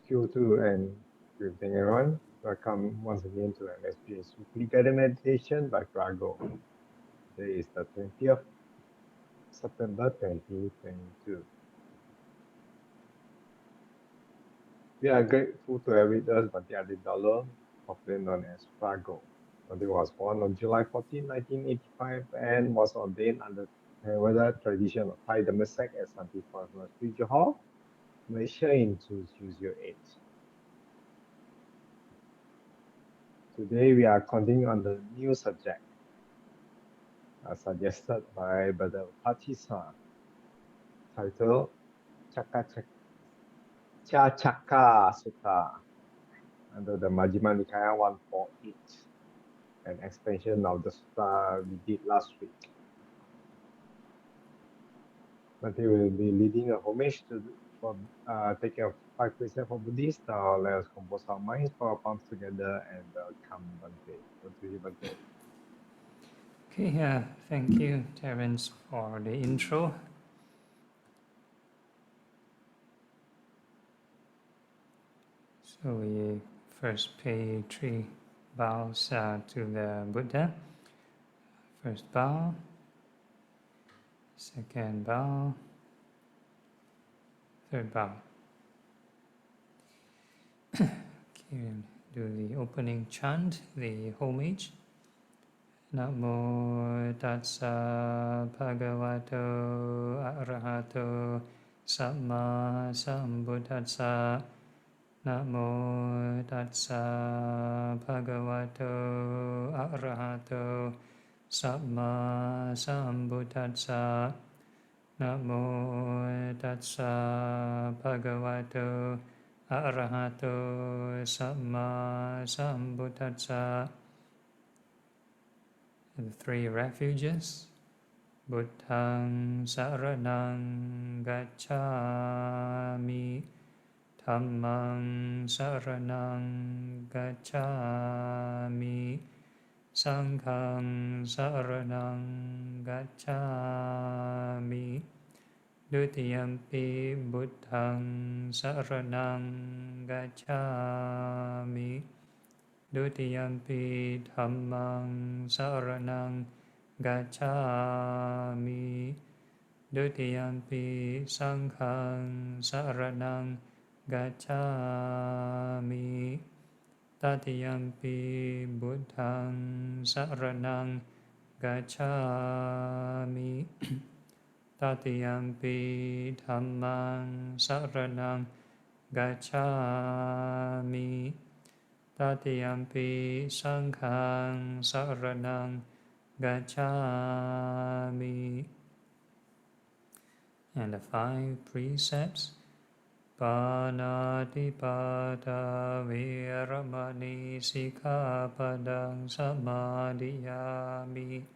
Q2 and good evening everyone. Welcome once again to MSBS Weekly Guided Meditation by Phra Goh. Today is the 20th September 2022. We are grateful to have with us Bhante Adhibalo, popularly known as Phra Goh. Bhante was born on July 14, 1985 and was ordained under the tradition of Thai Dhamma sect at Satipatthana Spiritual Hall, Malaysia in 2008. Today we are continuing on the new subject suggested by Brother Patisa, titled Chaka Sutta under the Majjhima Nikaya 148, an expansion of the sutta we did last week. Bhante will be leading a homage for taking a 5 precepts for Buddhists. Let us compose our minds, put our palms together, and welcome Bhante. Over to you, Bhante. Okay, thank you, Terence, for the intro. So we first pay 3 bows to the Buddha. First bow, second bow, third bow. Okay, do the opening chant, the homage. Namo tassa bhagavato arahato samma sambuddhassa. Namo tassa bhagavato arahato samma sambuddhassa. Namo tassa bhagavato arahato samma sambuddhassa. The 3 refuges. Buddhang saranang gacchami. Dhammang saranang gacchami. Sanghang saranang gacchami. Dutiyampi buddhang saranang gacchami. Dutiyampi dhammang saranang gacchami. Dutiyampi sanghang saranang gacchami. Tatiyampi buddhang saranang gacchami. Tatiyampi dhammang saranang gacchami. Tatiyampi sanghang saranang gacchami. And the 5 precepts. Panatipada viramani sikkhapadang samadhiyami.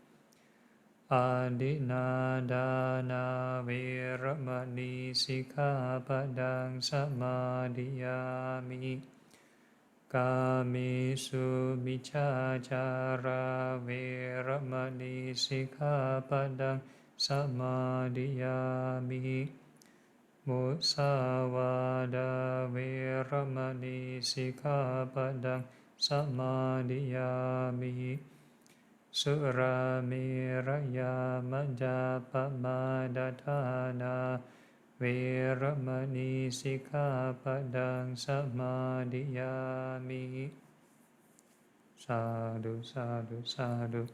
Adinadana viramani sikkhapadang samadhiyami. Kamesu miccācara viramani sikkhapadang samadhiyami. Musavada viramani sikkhapadang samadhiyami. Suramiraya majjapamadatthana viramani sikkhapadang samadhiyami. Sadhu, sadhu, sadhu.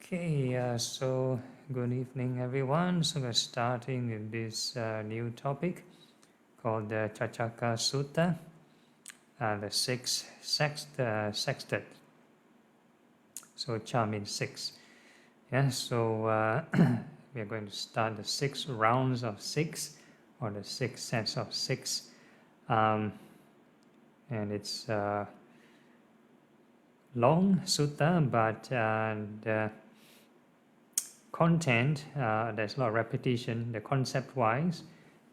Okay, so good evening everyone. So we're starting with this new topic called the Chaka Sutta, the 6th sextet. So cha means 6. Yeah, so we are going to start the 6 rounds of 6 or the 6 sets of 6. And it's long sutta, but the content, there's a lot of repetition. The concept-wise,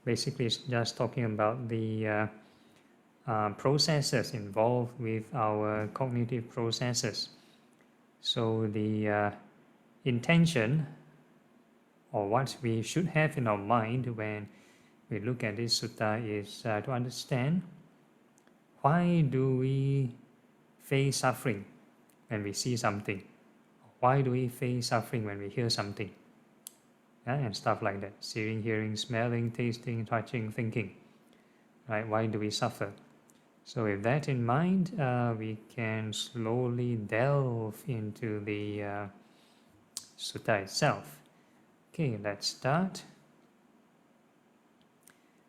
basically it's just talking about the processes involved with our cognitive processes. So the intention, or what we should have in our mind when we look at this sutta is to understand why do we face suffering when we see something? Why do we face suffering when we hear something? Yeah, and stuff like that. Seeing, hearing, smelling, tasting, touching, thinking. Right? Why do we suffer? So with that in mind, we can slowly delve into the sutta itself. Okay, let's start.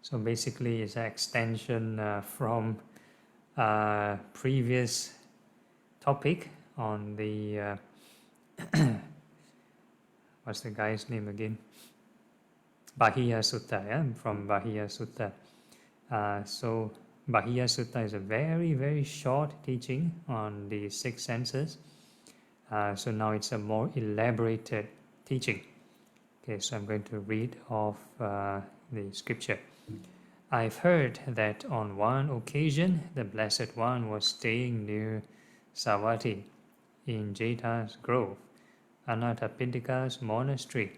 So basically, it's an extension from previous topic on the what's the guy's name again? Bahiya Sutta, yeah, from Bahiya Sutta. So Bahiya Sutta is a very, very short teaching on the six senses. So now it's a more elaborated teaching. Okay, so I'm going to read off the scripture. I've heard that on one occasion the Blessed One was staying near Savatthi in Jeta's grove, Anathapindika's monastery.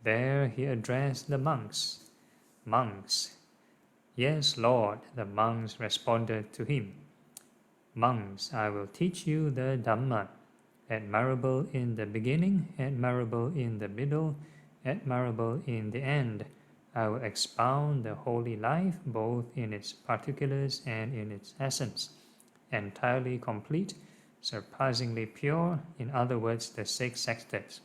There he addressed the monks. Monks, yes, Lord, the monks responded to him. Monks, I will teach you the Dhamma, admirable in the beginning, admirable in the middle, admirable in the end. I will expound the holy life both in its particulars and in its essence, entirely complete, surpassingly pure, in other words, the six sextets.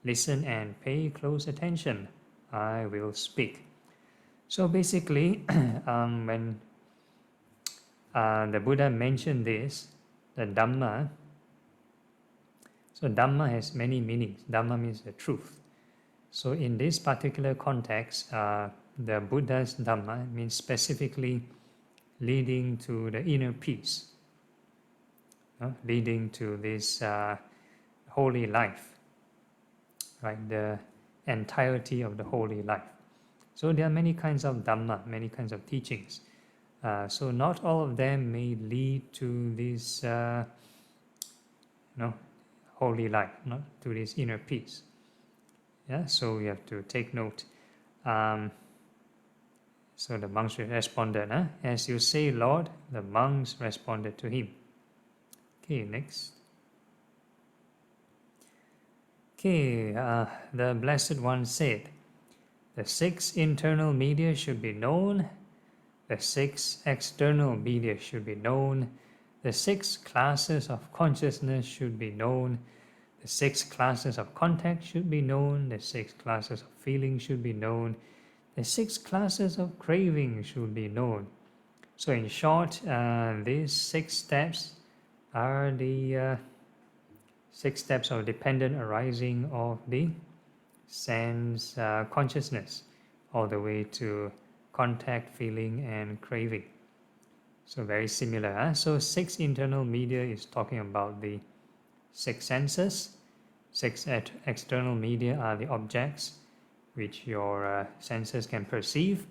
Listen and pay close attention. I will speak. So basically, when the Buddha mentioned this, the Dhamma, so Dhamma has many meanings. Dhamma means the truth. So in this particular context, the Buddha's Dhamma means specifically leading to the inner peace, leading to this holy life, right? The entirety of the holy life. So there are many kinds of Dhamma, many kinds of teachings. So not all of them may lead to this holy life, to this inner peace. Yeah, so we have to take note. So the monks responded, as you say, Lord, the monks responded to him. Okay, next. Okay, the Blessed One said, the six internal media should be known, the six external media should be known, the six classes of consciousness should be known, the six classes of contact should be known, the six classes of feeling should be known, the six classes of craving should be known. So in short, these six steps are the 6 steps of dependent arising of the sense consciousness, all the way to contact, feeling, and craving. So very similar. So 6 internal media is talking about the 6 senses. 6 external media are the objects which your senses can perceive.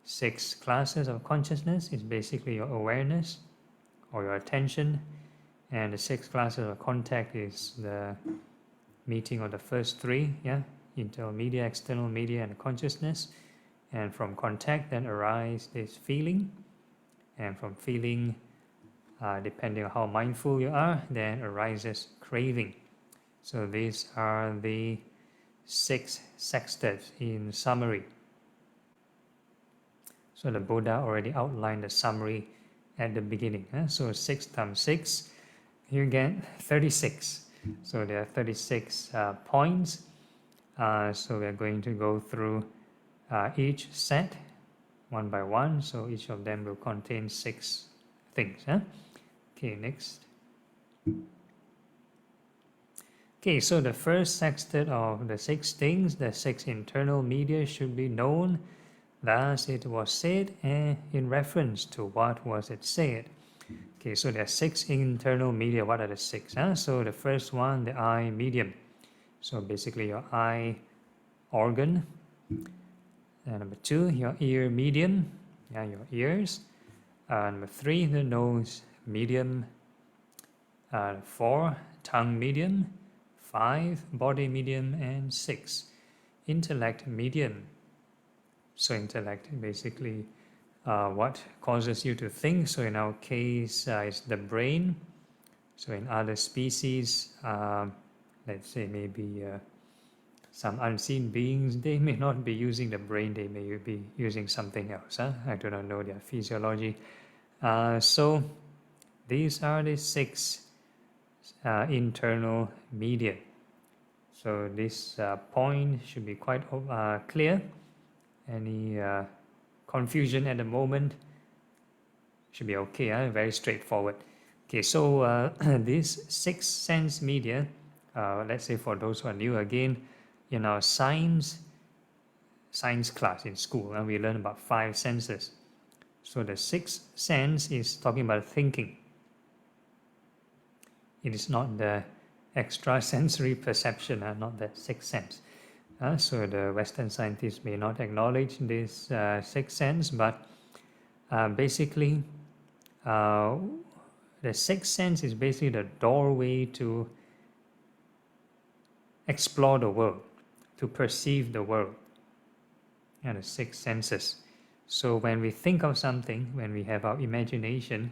6 classes of consciousness is basically your awareness or your attention. And the 6 classes of contact is the meeting of the first 3, internal media, external media, and consciousness. And from contact then arise this feeling. And from feeling, depending on how mindful you are, then arises craving. So these are the 6 sextets in summary. So the Buddha already outlined the summary at the beginning. So 6 times 6, you get 36. So there are 36 points. So we are going to go through each set one by one. So each of them will contain 6 things. Okay, next. Okay, so the first sextet of the 6 things, the 6 internal media should be known. Thus it was said, and in reference to what was it said. Okay, so there are 6 internal media. What are the 6? So the first one, the eye medium. So basically your eye organ. And number 2, your ear medium, your ears. Number 3, the nose medium. 4, tongue medium. 5, body medium. And 6, intellect medium. So intellect basically what causes you to think. So in our case, it's the brain. So in other species, let's say maybe some unseen beings, they may not be using the brain, they may be using something else. I do not know their physiology. So these are the 6 internal media. So this point should be quite clear. Any confusion at the moment should be okay, very straightforward. Okay, so these 6 sense media, let's say for those who are new again, in our science class in school, we learn about 5 senses. So the 6th sense is talking about thinking. It is not the extrasensory perception, not the 6th sense. So the Western scientists may not acknowledge this 6th sense, but basically the 6th sense is basically the doorway to explore the world, to perceive the world, and the 6 senses. So when we think of something, when we have our imagination,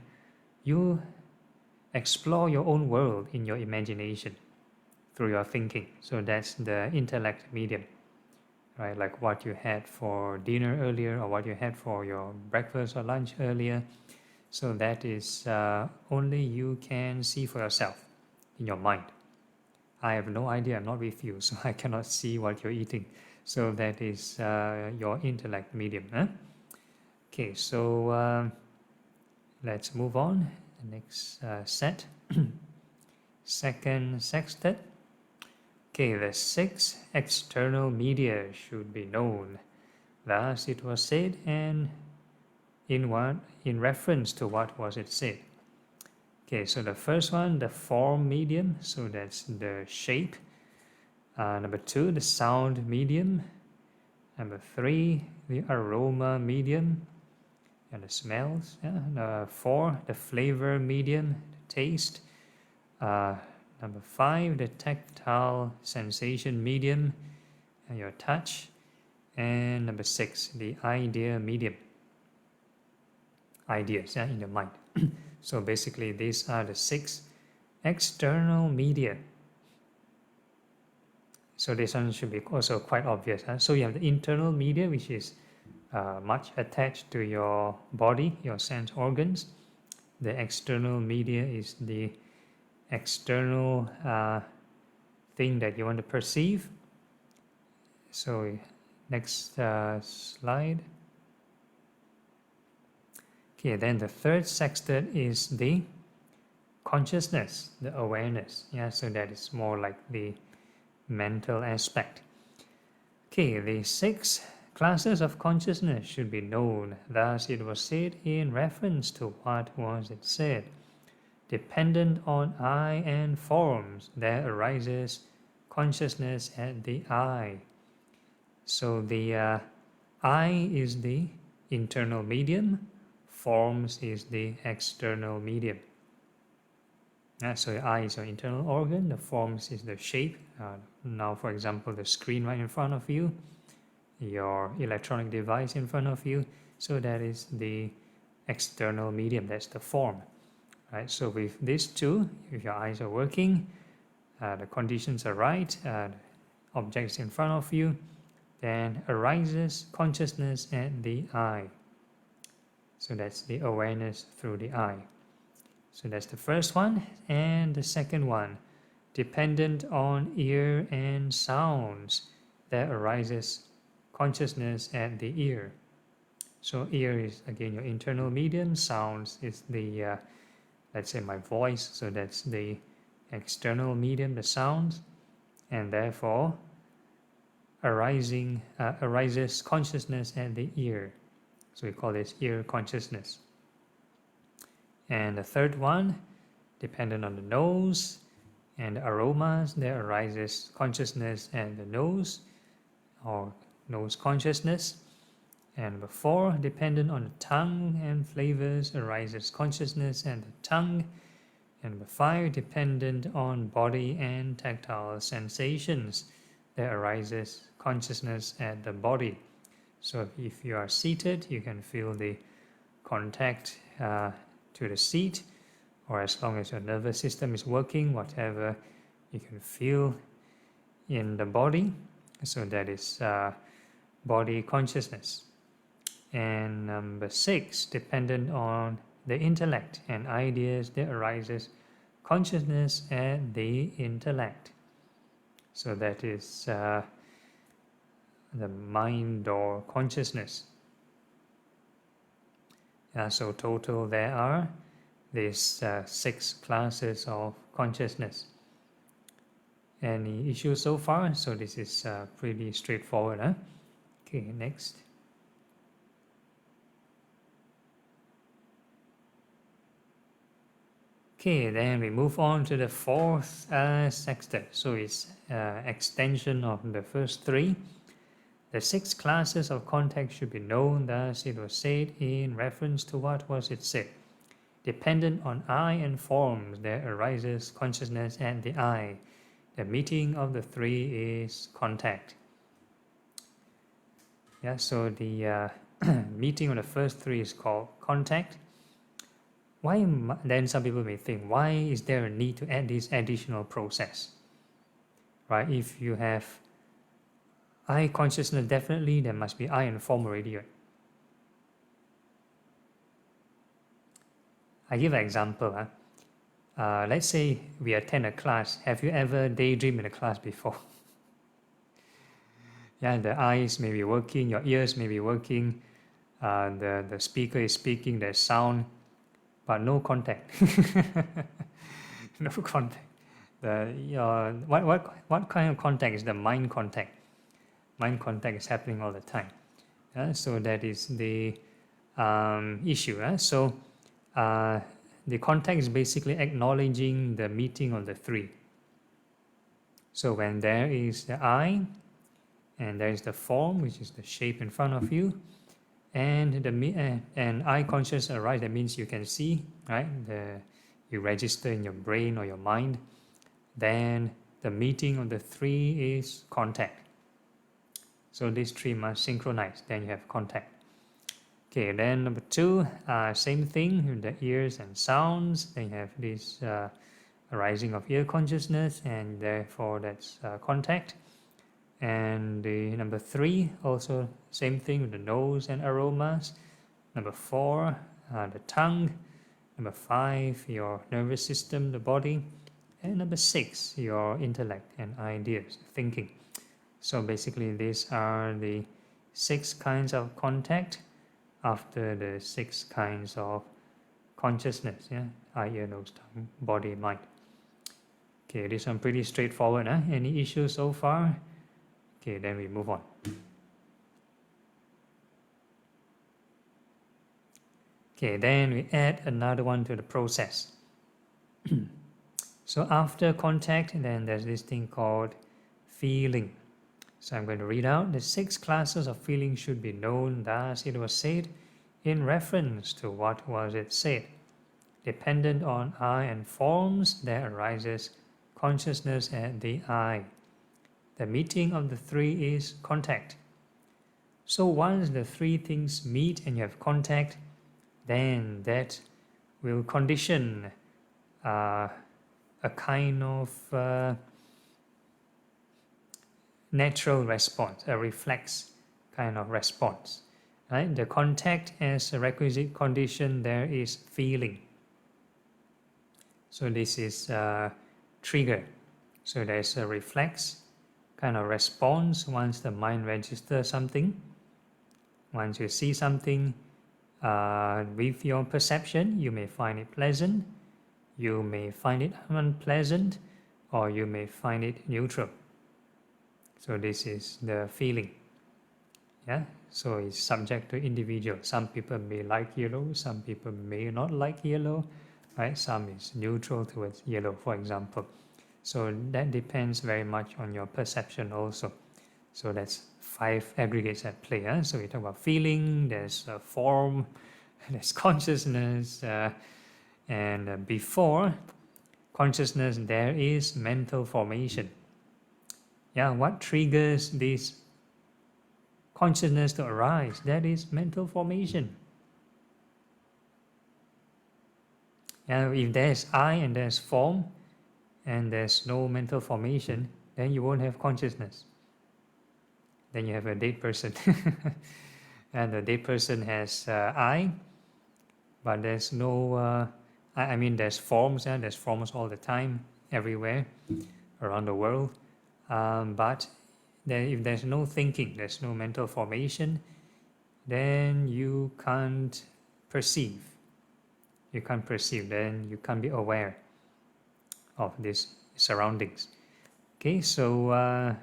you explore your own world in your imagination through your thinking. So that's the intellect medium, right? Like what you had for dinner earlier, or what you had for your breakfast or lunch earlier. So that is only you can see for yourself in your mind. I have no idea, I'm not with you, so I cannot see what you're eating. So that is your intellect medium. Okay, so let's move on. The next set. Second sextet. Okay, the 6 external media should be known. Thus it was said, and in reference to what was it said. Okay, so the first one, the form medium, so that's the shape. Number 2, the sound medium. Number 3, the aroma medium, and the smells. Number 4, the flavor medium, the taste. Number 5, the tactile sensation medium, and your touch. And number 6, the idea medium. Ideas in your mind. So basically these are the 6 external media. So this one should be also quite obvious. So you have the internal media, which is much attached to your body, your sense organs. The external media is the external thing that you want to perceive. So next slide. Okay, then the third sextet is the consciousness, the awareness. So that is more like the mental aspect. Okay, the 6 classes of consciousness should be known. Thus it was said in reference to what was it said. Dependent on I and forms, there arises consciousness at the I. So the I is the internal medium, forms is the external medium. So the eye is your internal organ, the forms is the shape. Now, for example, the screen right in front of you, your electronic device in front of you. So that is the external medium, that's the form. Right? So with these two, if your eyes are working, the conditions are right, objects in front of you, then arises consciousness at the eye. So that's the awareness through the eye. So that's the first one. And the second one, dependent on ear and sounds, there arises consciousness at the ear. So ear is again your internal medium, sounds is the, let's say my voice, so that's the external medium, the sounds, and therefore arises consciousness at the ear. So we call this ear consciousness. And the third one, dependent on the nose and the aromas, there arises consciousness at the nose, or nose consciousness. And number 4, dependent on the tongue and flavors, arises consciousness at the tongue. And number 5, dependent on body and tactile sensations, there arises consciousness at the body. So if you are seated, you can feel the contact to the seat, or as long as your nervous system is working, whatever you can feel in the body. So that is body consciousness. And number 6, dependent on the intellect and ideas, there arises consciousness and the intellect. So that is the mind or consciousness. So total there are these 6 classes of consciousness. Any issues so far? So this is pretty straightforward. Huh? Okay, next. Okay, then we move on to the 4th sextet. So it's extension of the first 3. The 6 classes of contact should be known, thus it was said in reference to what was it said. Dependent on I and forms, there arises consciousness and the I. The meeting of the 3 is contact. Yeah, so the meeting of the first 3 is called contact. Why? Then some people may think, why is there a need to add this additional process? Right? If you have I consciousness, definitely there must be I and form already. Right? I give an example. Let's say we attend a class. Have you ever daydreamed in a class before? Yeah, the eyes may be working, your ears may be working, the speaker is speaking, there's sound, but no contact. No contact. What kind of contact is the mind contact? Mind contact is happening all the time. So that is the issue. So the contact is basically acknowledging the meeting of the 3. So when there is the I, and there is the form, which is the shape in front of you, and I conscious arise, that means you can see, right? You register in your brain or your mind. Then the meeting of the 3 is contact. So these 3 must synchronize, then you have contact. Okay, then number 2, same thing with the ears and sounds. Then you have this arising of ear consciousness, and therefore that's contact. And the number 3, also same thing with the nose and aromas. Number 4, the tongue. Number 5, your nervous system, the body. And number 6, your intellect and ideas, thinking. So basically these are the 6 kinds of contact after the 6 kinds of consciousness. Yeah, eye, ear, nose, tongue, body, mind. Okay, this one pretty straightforward. Any issues so far? Okay, then we move on. Okay, then we add another one to the process. So after contact, then there's this thing called feeling. So I'm going to read out. The 6 classes of feeling should be known, thus it was said in reference to what was it said. Dependent on I and forms, there arises consciousness at the I. The meeting of the 3 is contact. So once the 3 things meet and you have contact, then that will condition a kind of natural response, a reflex kind of response. Right? The contact as a requisite condition, there is feeling. So this is trigger. So there's a reflex kind of response once the mind registers something. Once you see something with your perception, you may find it pleasant, you may find it unpleasant, or you may find it neutral. So this is the feeling. Yeah. So it's subject to individual. Some people may like yellow, some people may not like yellow, right? Some is neutral towards yellow, for example. So that depends very much on your perception also. So that's 5 aggregates at play. So we talk about feeling, there's form, there's consciousness, and before consciousness there is mental formation. Yeah, what triggers this consciousness to arise. That is mental formation. And if there's I and there's form and there's no mental formation, then you won't have consciousness. Then you have a dead person. And the dead person has I, but there's no, I mean there's forms, and there's forms all the time, everywhere, around the world. But if there's no thinking, there's no mental formation, then you can't perceive. You can't perceive, then you can't be aware of these surroundings. Okay, so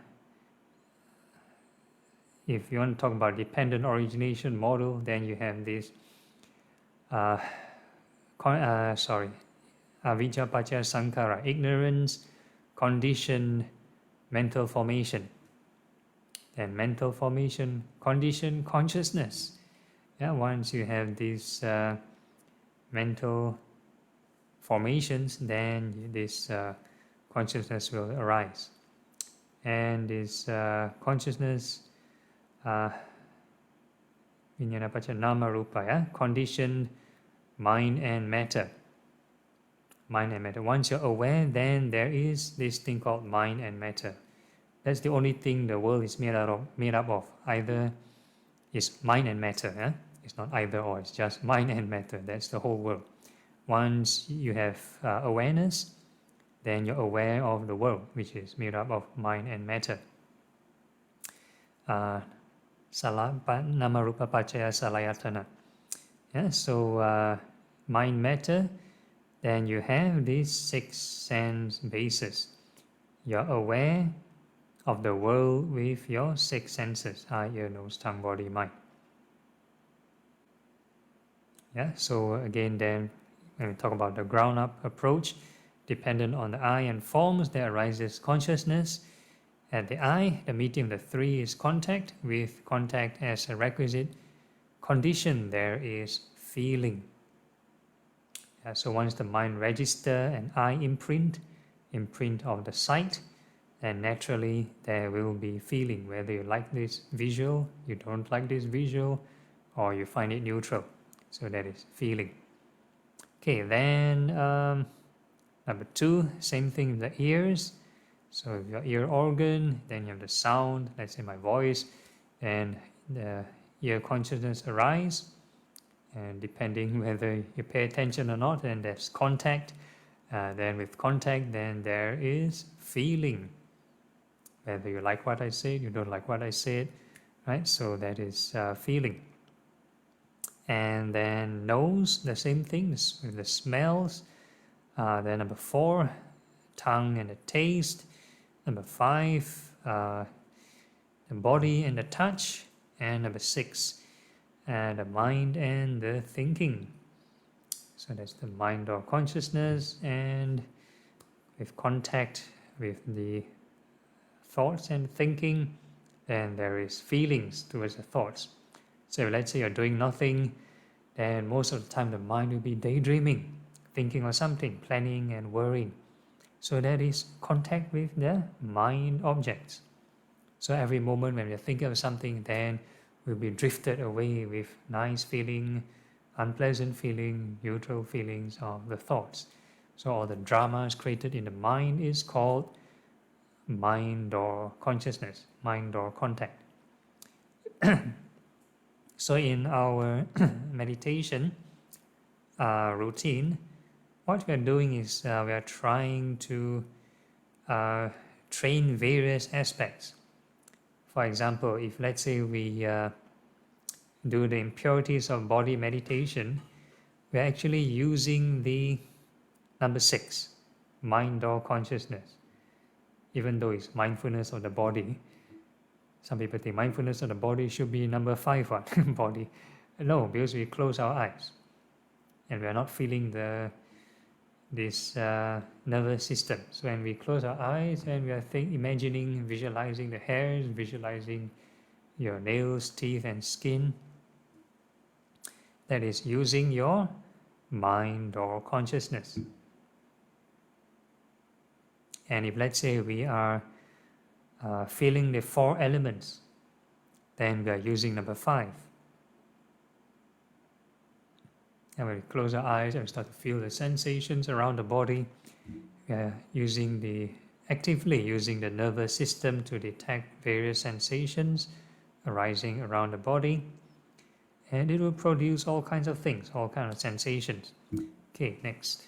if you want to talk about dependent origination model, then you have this avijja paccaya sankhara, ignorance, condition, mental formation. Then mental formation, condition, consciousness. Yeah, once you have these mental formations, then this consciousness will arise. And this consciousness, vijnana paccaya nama rupa, yeah? Conditioned mind and matter. Mind and matter. Once you're aware, then there is this thing called mind and matter. That's the only thing the world is made up of. Either it's mind and matter. Eh? It's not either or, it's just mind and matter. That's the whole world. Once you have awareness, then you're aware of the world, which is made up of mind and matter. Nama rupa paccaya salayatana. Yeah, so mind, matter, then you have these 6 sense bases. You're aware of the world with your 6 senses, eye, ear, nose, tongue, body, mind. Yeah, so again, then when we talk about the ground-up approach, dependent on the eye and forms, there arises consciousness. At the eye, the medium of the 3 is contact. With contact as a requisite condition, there is feeling. Yeah, so once the mind register an eye imprint of the sight, and naturally there will be feeling, whether you like this visual, you don't like this visual, or you find it neutral. So that is feeling. Okay, then number 2, same thing with the ears. So your ear organ, then you have the sound, let's say my voice, and the ear consciousness arise. And depending whether you pay attention or not, then there's contact. Then with contact, then there is feeling. Whether you like what I said, you don't like what I said, right? So that is feeling. And then nose, the same thing with the smells. Then number 4, tongue and the taste. Number 5, the body and the touch. And number 6, the mind and the thinking. So that's the mind or consciousness, and with contact with the thoughts and thinking, then there is feelings towards the thoughts. So let's say you're doing nothing, then most of the time the mind will be daydreaming, thinking of something, planning and worrying. So that is contact with the mind objects. So every moment when we're thinking of something, then we'll be drifted away with nice feeling, unpleasant feeling, neutral feelings of the thoughts. So all the dramas created in the mind is called mind or consciousness, mind or contact. So in our meditation routine, what we are doing is we are trying to train various aspects. For example, if let's say we do the impurities of body meditation, we are actually using the number 6, mind or consciousness. Even though it's mindfulness of the body, some people think mindfulness of the body should be number 5 one, body. No, because we close our eyes and we are not feeling this nervous system. So when we close our eyes and we are imagining, visualizing the hairs, visualizing your nails, teeth and skin, that is using your mind or consciousness. And if let's say we are feeling the 4 elements, then we are using number 5. And when we close our eyes and we start to feel the sensations around the body, we are actively using the nervous system to detect various sensations arising around the body, and it will produce all kinds of things, all kinds of sensations. Okay, next.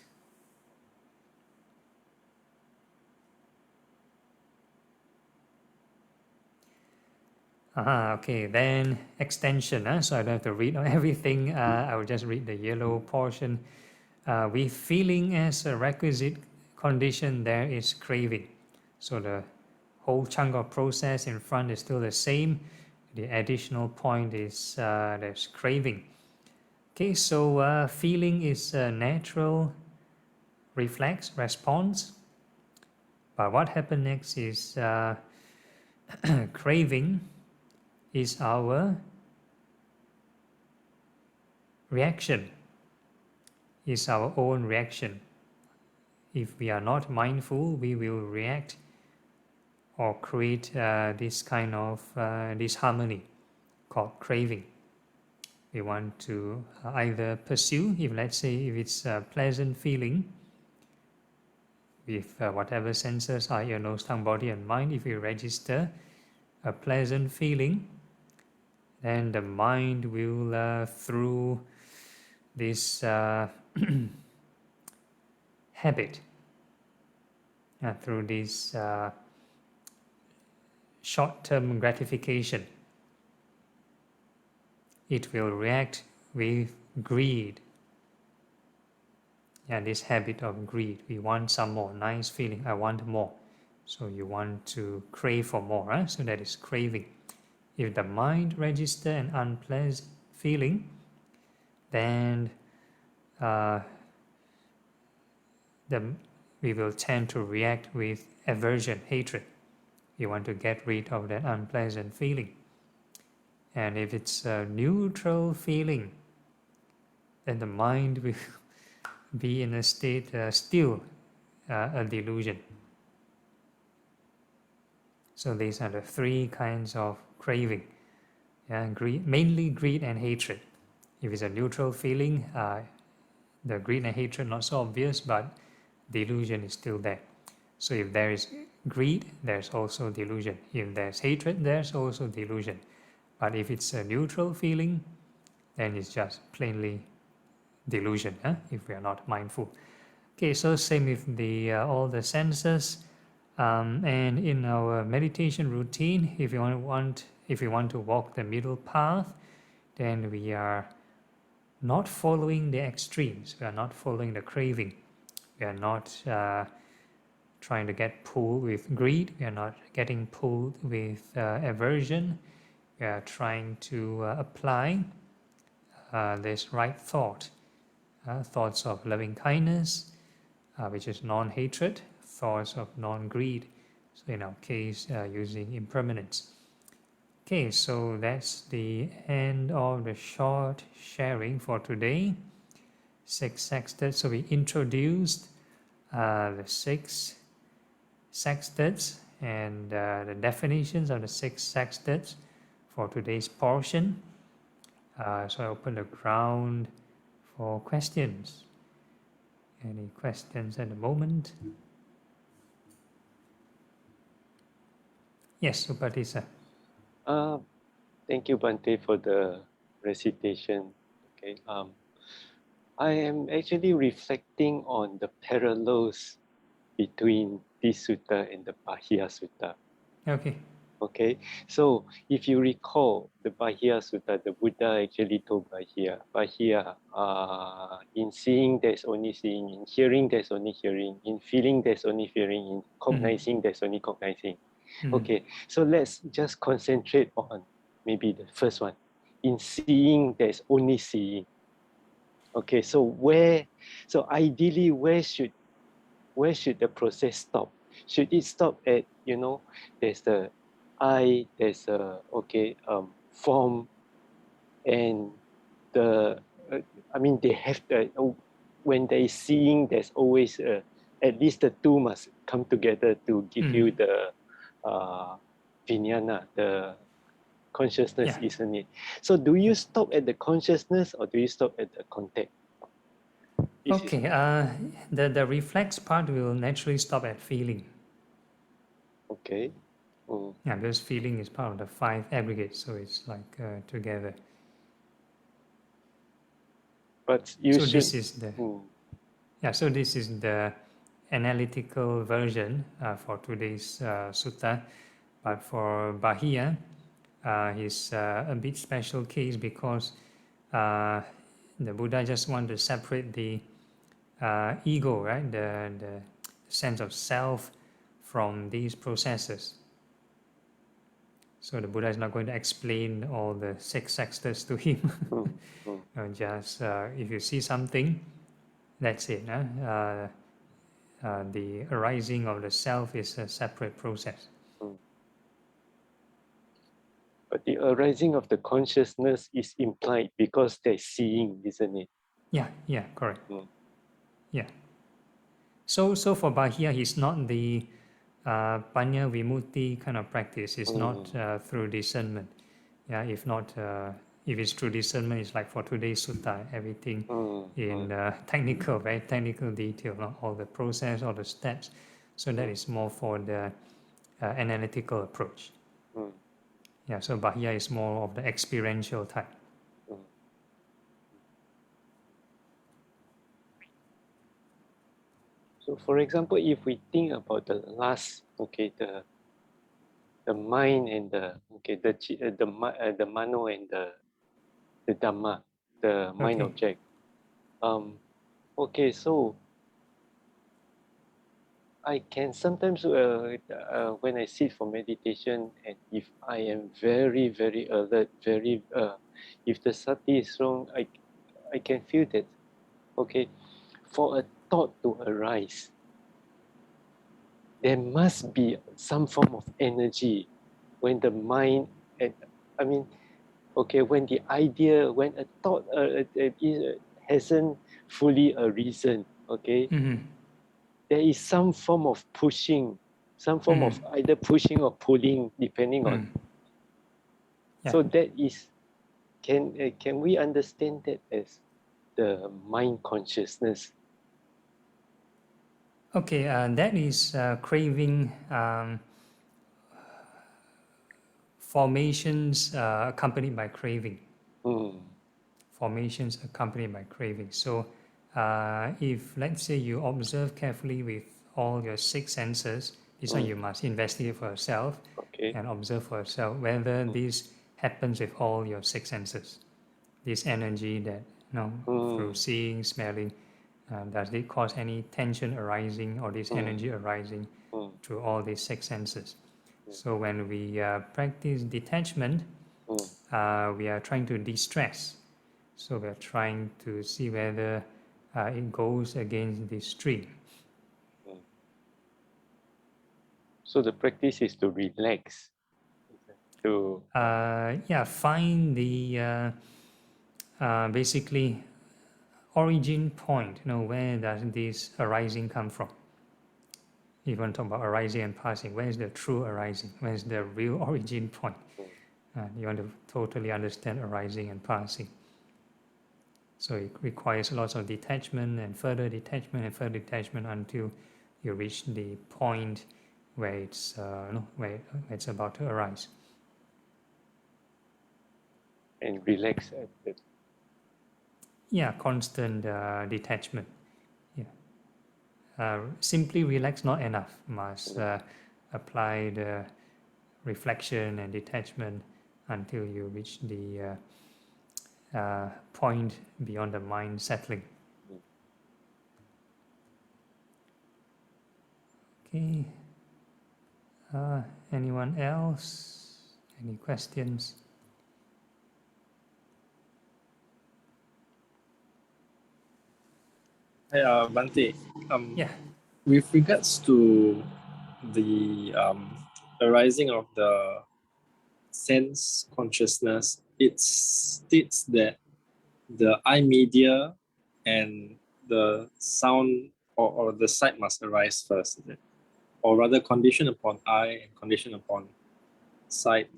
Okay, then extension. So I don't have to read everything. I will just read the yellow portion. With feeling as a requisite condition, there is craving. So the whole chunk of process in front is still the same. The additional point is there's craving. Okay, so feeling is a natural reflex response. But what happened next is craving is our reaction, is our own reaction. If we are not mindful, we will react or create this kind of disharmony called craving. We want to either pursue, if let's say if it's a pleasant feeling, with whatever senses are your nose, tongue, body and mind, if we register a pleasant feeling, then the mind will through this habit, through this short-term gratification, it will react with greed. And this habit of greed, we want some more, nice feeling, I want more. So you want to crave for more, so that is craving. If the mind register an unpleasant feeling, then we will tend to react with aversion, hatred. We want to get rid of that unpleasant feeling. And if it's a neutral feeling, then the mind will be in a state still a delusion. So these are the 3 kinds of craving. Mainly greed and hatred. If it's a neutral feeling, the greed and hatred not so obvious, but delusion is still there. So if there is greed, there's also delusion. If there's hatred, there's also delusion. But if it's a neutral feeling, then it's just plainly delusion, if we are not mindful. Okay, so same with the all the senses. And in our meditation routine, if we want to walk the middle path, then we are not following the extremes. We are not following the craving. We are not trying to get pulled with greed. We are not getting pulled with aversion. We are trying to apply this right thought, thoughts of loving kindness, which is non-hatred, thoughts of non-greed. So in our case, using impermanence. Okay, so that's the end of the short sharing for today. 6 sextets. So we introduced the 6 sextets and the definitions of the 6 sextets for today's portion. So I open the ground for questions. Any questions at the moment? Yes, Upatisa. Thank you, Bante, for the recitation. Okay. I am actually reflecting on the parallels between this sutta and the Bahya Sutta. Okay. Okay, so if you recall the Bahya Sutta, the Buddha actually told Bahya, in seeing there's only seeing, in hearing there's only hearing, in feeling there's only feeling, in cognizing there's only cognizing. Okay, so let's just concentrate on maybe the first one. In seeing there's only seeing. Okay, so ideally where should the process stop? Should it stop at, there's the I, there's a form, and they have when there is seeing, there's always at least the two must come together to give you the vijnana, the consciousness, Yeah. isn't it? So do you stop at the consciousness or do you stop at the contact? Okay, the reflex part will naturally stop at feeling. Okay. Mm. Yeah, because feeling is part of the 5 aggregates, so it's like together. But you So should. this is the Mm. so this is the analytical version for today's sutta. But for Bahia, he's a bit special case because the Buddha just want to separate the ego, right? The sense of self from these processes. So the Buddha is not going to explain all the 6 sextets to him. Mm. Mm. Just if you see something, that's it. The arising of the self is a separate process. Mm. But the arising of the consciousness is implied because they're seeing, isn't it? Yeah, correct. Mm. Yeah. So for Bahia, he's not the Panya Vimutti kind of practice. It's not through discernment. Yeah, if it's through discernment, it's like for today's sutta, everything in technical, very technical detail, all the process, all the steps. So that is more for the analytical approach. Mm. Yeah, so Bahia is more of the experiential type. Mm. So, for example, if we think about the last, okay, the mind and the mano and the Dhamma, the mind Okay. object. Okay, so I can sometimes when I sit for meditation, and if I am very very alert, very if the sati is strong, I can feel that. Okay, for a thought to arise, there must be some form of energy when the mind, I mean, okay, when the idea, when a thought hasn't fully arisen, okay, there is some form of pushing, some form of either pushing or pulling, depending on. Yeah. So that is, can we understand that as the mind consciousness? Okay, that is craving formations accompanied by craving. Formations accompanied by craving. So if let's say you observe carefully with all your 6 senses, this one you must investigate for yourself and observe for yourself whether this happens with all your 6 senses. This energy that through seeing, smelling, does it cause any tension arising or this energy arising through all these 6 senses? So when we practice detachment, we are trying to de-stress. So we are trying to see whether it goes against the stream. So the practice is to relax. Find the basically origin point. Where does this arising come from? If you want to talk about arising and passing, where is the true arising? Where is the real origin point? You want to totally understand arising and passing. So it requires lots of detachment and further detachment and further detachment until you reach the point where where it's about to arise. And relax at it. Yeah, constant detachment. Yeah, simply relax not enough. Must apply the reflection and detachment until you reach the point beyond the mind settling. Okay. Anyone else? Any questions? Hi, Bante. Yeah. With regards to the arising of the sense consciousness, it states that the eye media and the sound or the sight must arise first, is it? Or rather condition upon eye and condition upon sight.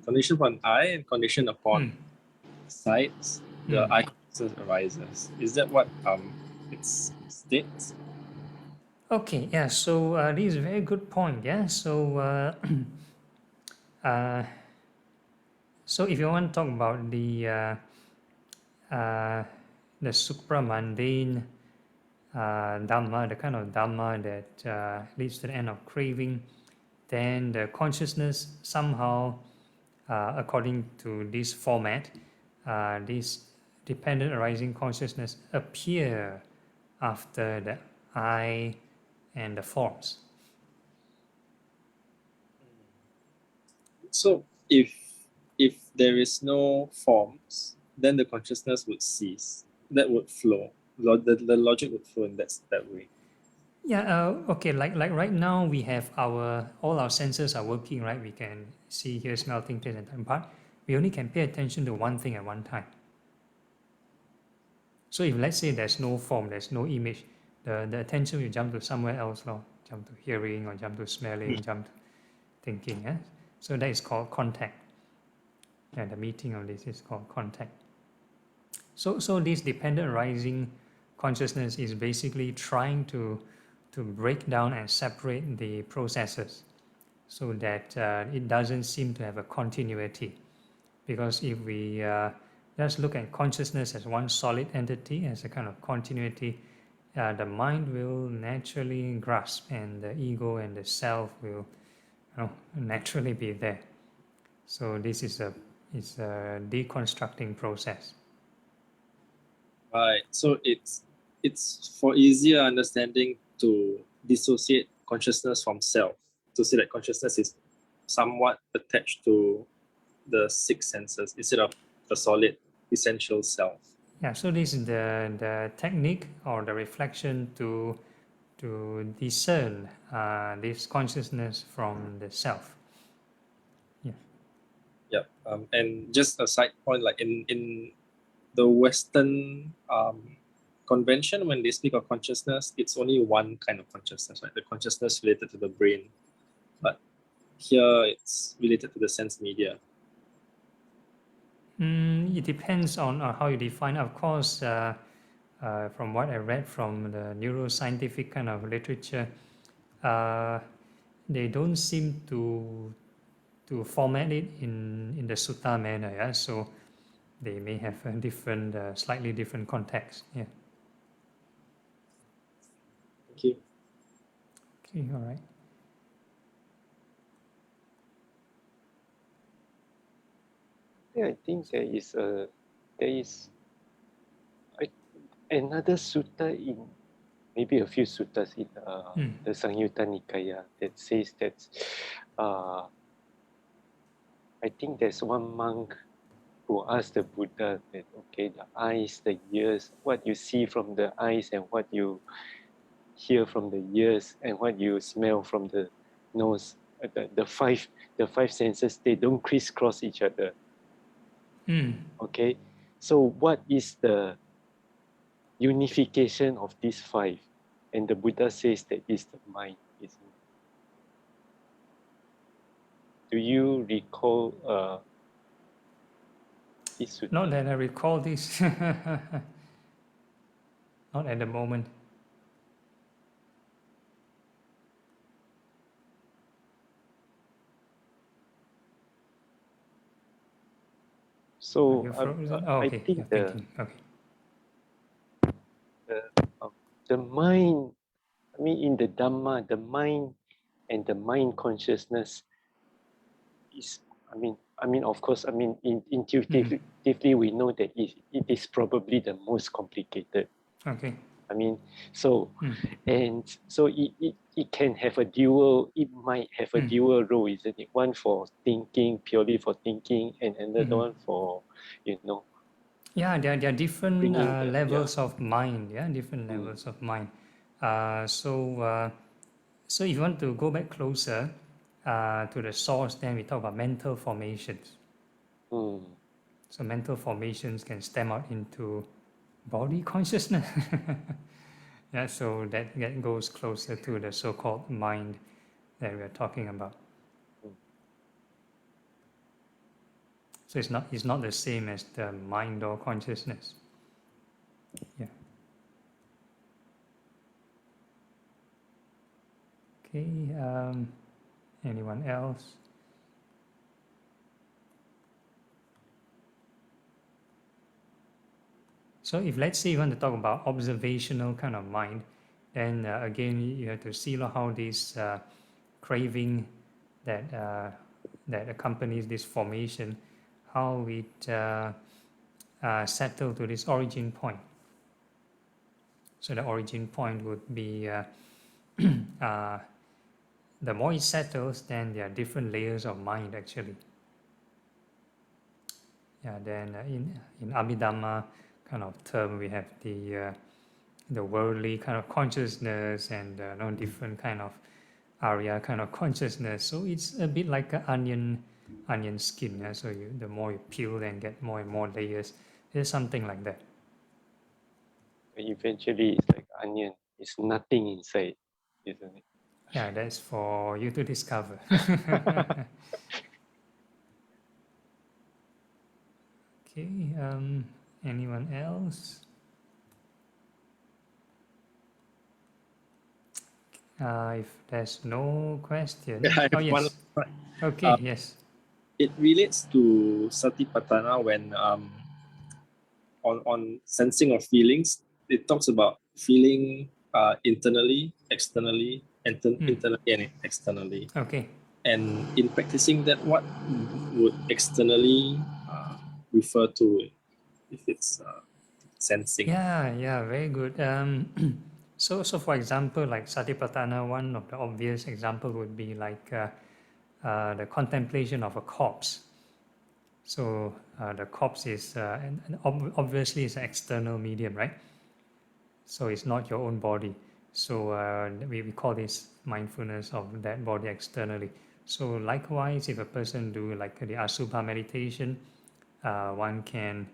conditioned upon I and conditioned upon sights, the I consciousness arises. Is that what it states? Okay, yeah, so this is a very good point, yeah. So, so if you want to talk about the supramundane Dhamma, the kind of Dhamma that leads to the end of craving, then the consciousness somehow, according to this format, this dependent arising consciousness appear after the I and the forms. So if there is no forms, then the consciousness would cease. That would flow. The logic would flow in that way. Yeah, okay, like right now we have all our senses are working, right? We can see, hear, smell, think, taste, and time, but we only can pay attention to one thing at one time. So if let's say there's no form, there's no image, the attention will jump to somewhere else, jump to hearing or jump to smelling, jump to thinking. Yeah? So that is called contact. Yeah, the meeting of this is called contact. So this dependent arising consciousness is basically trying to break down and separate the processes so that it doesn't seem to have a continuity. Because if we just look at consciousness as one solid entity, as a kind of continuity, the mind will naturally grasp, and the ego and the self will naturally be there. So this is a deconstructing process. Right. So it's for easier understanding to dissociate consciousness from self. To see that consciousness is somewhat attached to the six senses instead of the solid essential self. Yeah, so this is the technique or the reflection to discern this consciousness from the self. Yeah. Yeah. And just a side point, like in the Western convention, when they speak of consciousness, it's only one kind of consciousness, right? The consciousness related to the brain. But here it's related to the sense media. It depends on how you define. Of course, from what I read from the neuroscientific kind of literature, they don't seem to format it in the sutta manner. Yeah, so they may have a different, slightly different context. Yeah. Thank you. Okay. All right. Yeah, I think there is another sutta in maybe a few suttas in the Sangyutta Nikaya that says that I think there's one monk who asked the Buddha that, okay, the eyes, the ears, what you see from the eyes and what you hear from the ears and what you smell from the nose, the five senses, they don't crisscross each other. Okay, so what is the unification of these five? And the Buddha says that is the mind. Do you recall this sutta? Not that I recall this. Not at the moment. So okay. I think Thinking. Okay. The mind, I mean, in the Dhamma, the mind and the mind consciousness is, I mean, of course, I mean, intuitively we know that it is probably the most complicated. Okay. I mean, so and so it can have a dual. It might have a dual role, isn't it? One for thinking, purely for thinking, and another one for, Yeah, there are different levels of mind. Yeah, different levels of mind. So if you want to go back closer to the source, then we talk about mental formations. So mental formations can stem out into body consciousness. Yeah, so that goes closer to the so-called mind that we are talking about. So it's not the same as the mind or consciousness. Yeah. Okay. Anyone else? So if let's say you want to talk about observational kind of mind, then again you have to see how this craving that accompanies this formation, how it settle to this origin point. So the origin point would be the more it settles, then there are different layers of mind actually. Yeah. Then in Abhidhamma kind of term, we have the worldly kind of consciousness and different kind of Arya kind of consciousness. So it's a bit like an onion skin. Yeah? So the more you peel, then get more and more layers. There's something like that. Eventually, it's like onion. It's nothing inside, isn't it? Yeah, that's for you to discover. Okay. Anyone else? If there's no question. Yeah, I Oh have one. yes. Okay. Yes. It relates to Satipatthana when on sensing of feelings, it talks about feeling internally, externally, internally and externally. Okay. And in practicing that, what would externally refer to if it's sensing? Yeah, very good. So for example, like Satipatthana, one of the obvious example would be like the contemplation of a corpse. So the corpse is obviously is an external medium, right? So it's not your own body. So we call this mindfulness of that body externally. So likewise, if a person do like the Asubha meditation, one can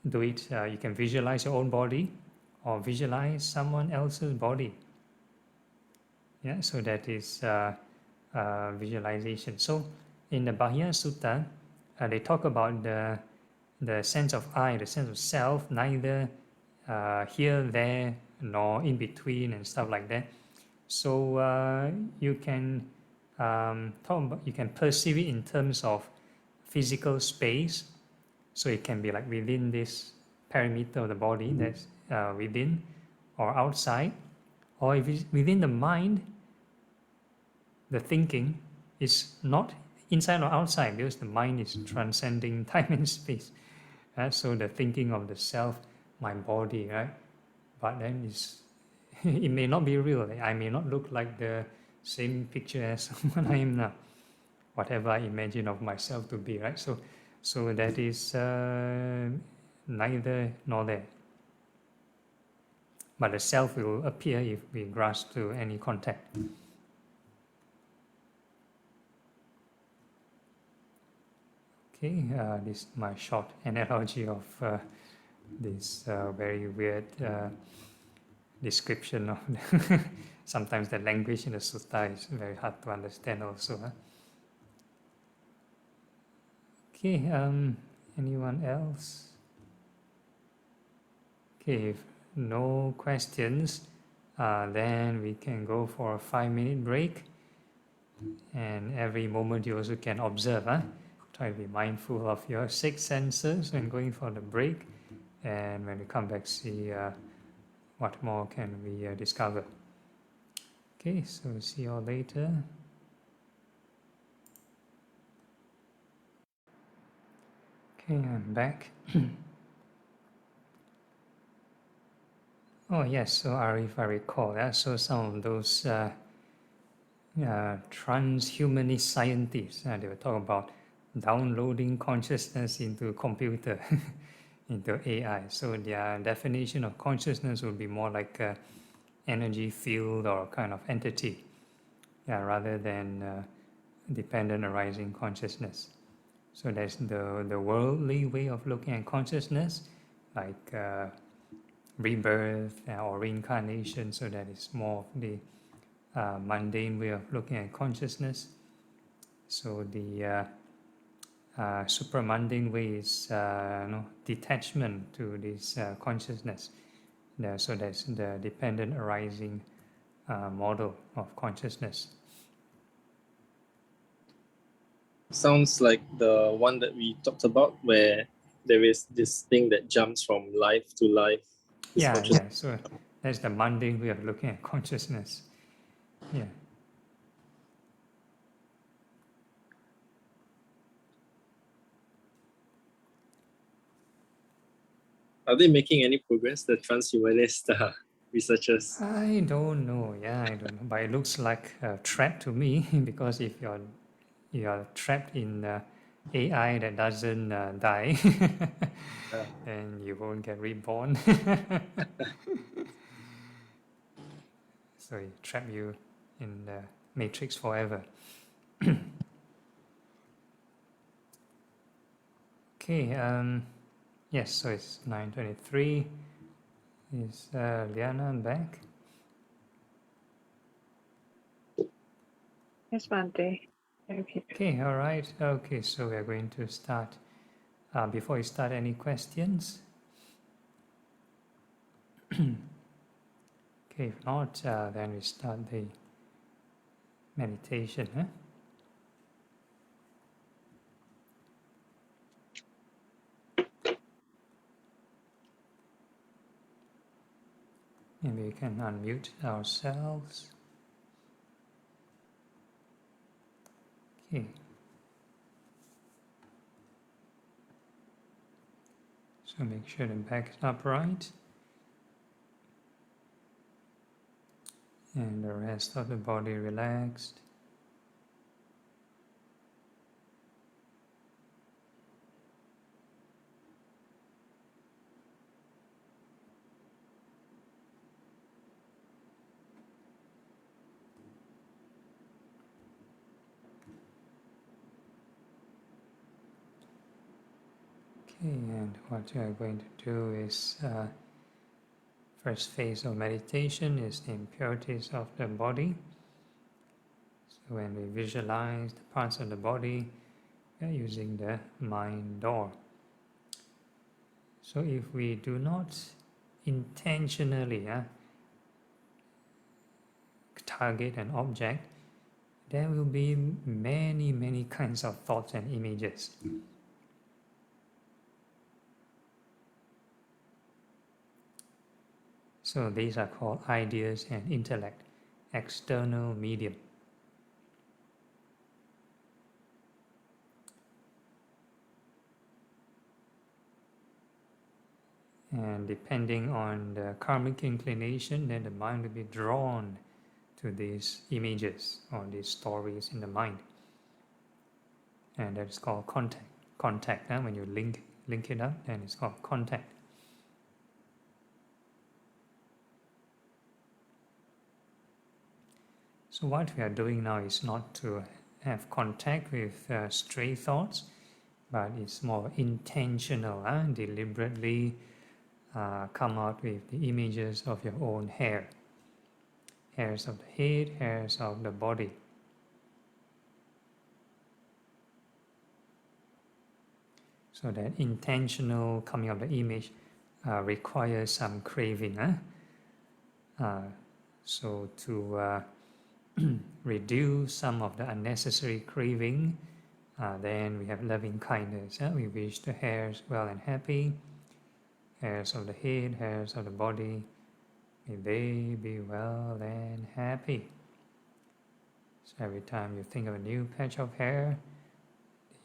do it. You can visualize your own body or visualize someone else's body. Yeah, so that is visualization. So in the Bahya Sutta, they talk about the sense of I, the sense of self, neither here, there, nor in between and stuff like that. So you can you can perceive it in terms of physical space. So it can be like within this perimeter of the body, that's within or outside, or if it's within the mind, the thinking is not inside or outside because the mind is transcending time and space. So the thinking of the self, my body, right? But then it may not be real. I may not look like the same picture as what I am now, whatever I imagine of myself to be, right? So that is neither nor there. But the self will appear if we grasp to any contact. Okay, this is my short analogy of this very weird description of sometimes the language in the sutta is very hard to understand also. Huh? Okay, anyone else? Okay, if no questions, then we can go for a 5-minute break. And every moment you also can observe. Huh? Try to be mindful of your 6 senses when going for the break. And when we come back, see what more can we discover. Okay, so see you all later. Okay, I'm back. Oh yes, so if I recall, so some of those transhumanist scientists, they were talking about downloading consciousness into computer, into AI. So their definition of consciousness would be more like a energy field or kind of entity, rather than dependent arising consciousness. So that's the worldly way of looking at consciousness, like rebirth or reincarnation. So that is more of the mundane way of looking at consciousness. So the supramundane way is detachment to this consciousness. So that's the dependent arising model of consciousness. Sounds like the one that we talked about, where there is this thing that jumps from life to life. Yeah. So that's the mundane way of looking at consciousness. Yeah. Are they making any progress, the transhumanist researchers? I don't know. Yeah, I don't know. But it looks like a trap to me because if you're trapped in AI that doesn't die, then you won't get reborn. So it trap you in the matrix forever. Okay. Yes. So it's 9:23. Is Liana back? Yes, Bante. Okay. Okay. All right. Okay. So we are going to start. Before we start, any questions? Okay. If not, then we start the meditation. Huh? Maybe we can unmute ourselves. Okay. So make sure the back is upright and the rest of the body relaxed. Okay, and what we are going to do is first phase of meditation is the impurities of the body. So when we visualize the parts of the body, we are using the mind door. So if we do not intentionally target an object, there will be many kinds of thoughts and images. So these are called ideas and intellect, external medium. And depending on the karmic inclination, then the mind will be drawn to these images or these stories in the mind. And that is called contact. Contact, when you link it up, then it's called contact. So what we are doing now is not to have contact with stray thoughts, but it's more intentional, deliberately come out with the images of your own hair. Hairs of the head, hairs of the body. So that intentional coming of the image requires some craving. So to reduce some of the unnecessary craving, then we have loving kindness. We wish the hairs well and happy. Hairs of the head, hairs of the body, may they be well and happy. So every time you think of a new patch of hair,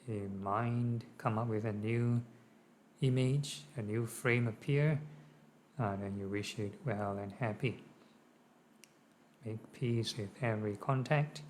the mind come up with a new image, a new frame appear, then you wish it well and happy. Make peace with every contact.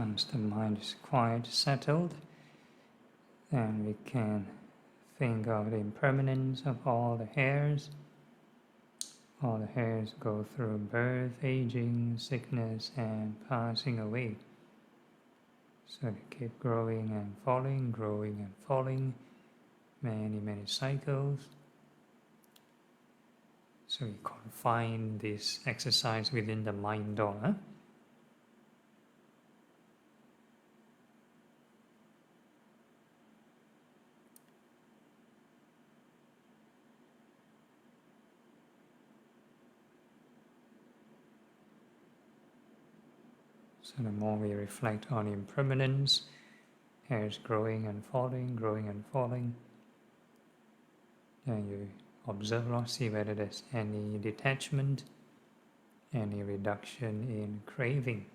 Once the mind is quite settled, then we can think of the impermanence of all the hairs. All the hairs go through birth, aging, sickness, and passing away. So they keep growing and falling, many cycles. So we confine this exercise within the mind door. So the more we reflect on impermanence, hairs growing and falling, then you observe or see whether there's any detachment, any reduction in craving.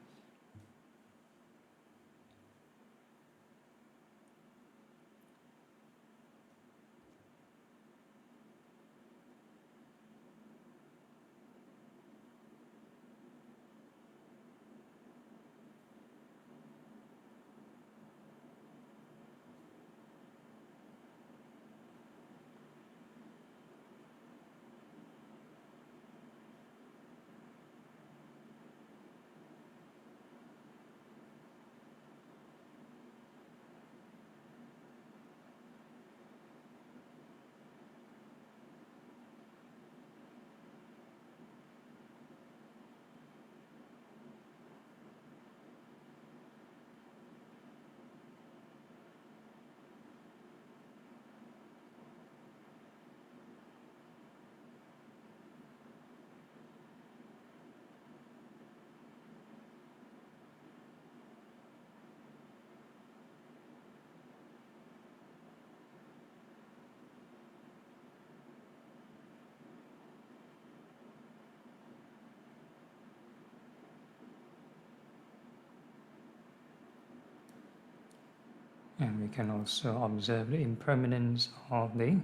And we can also observe the impermanence of the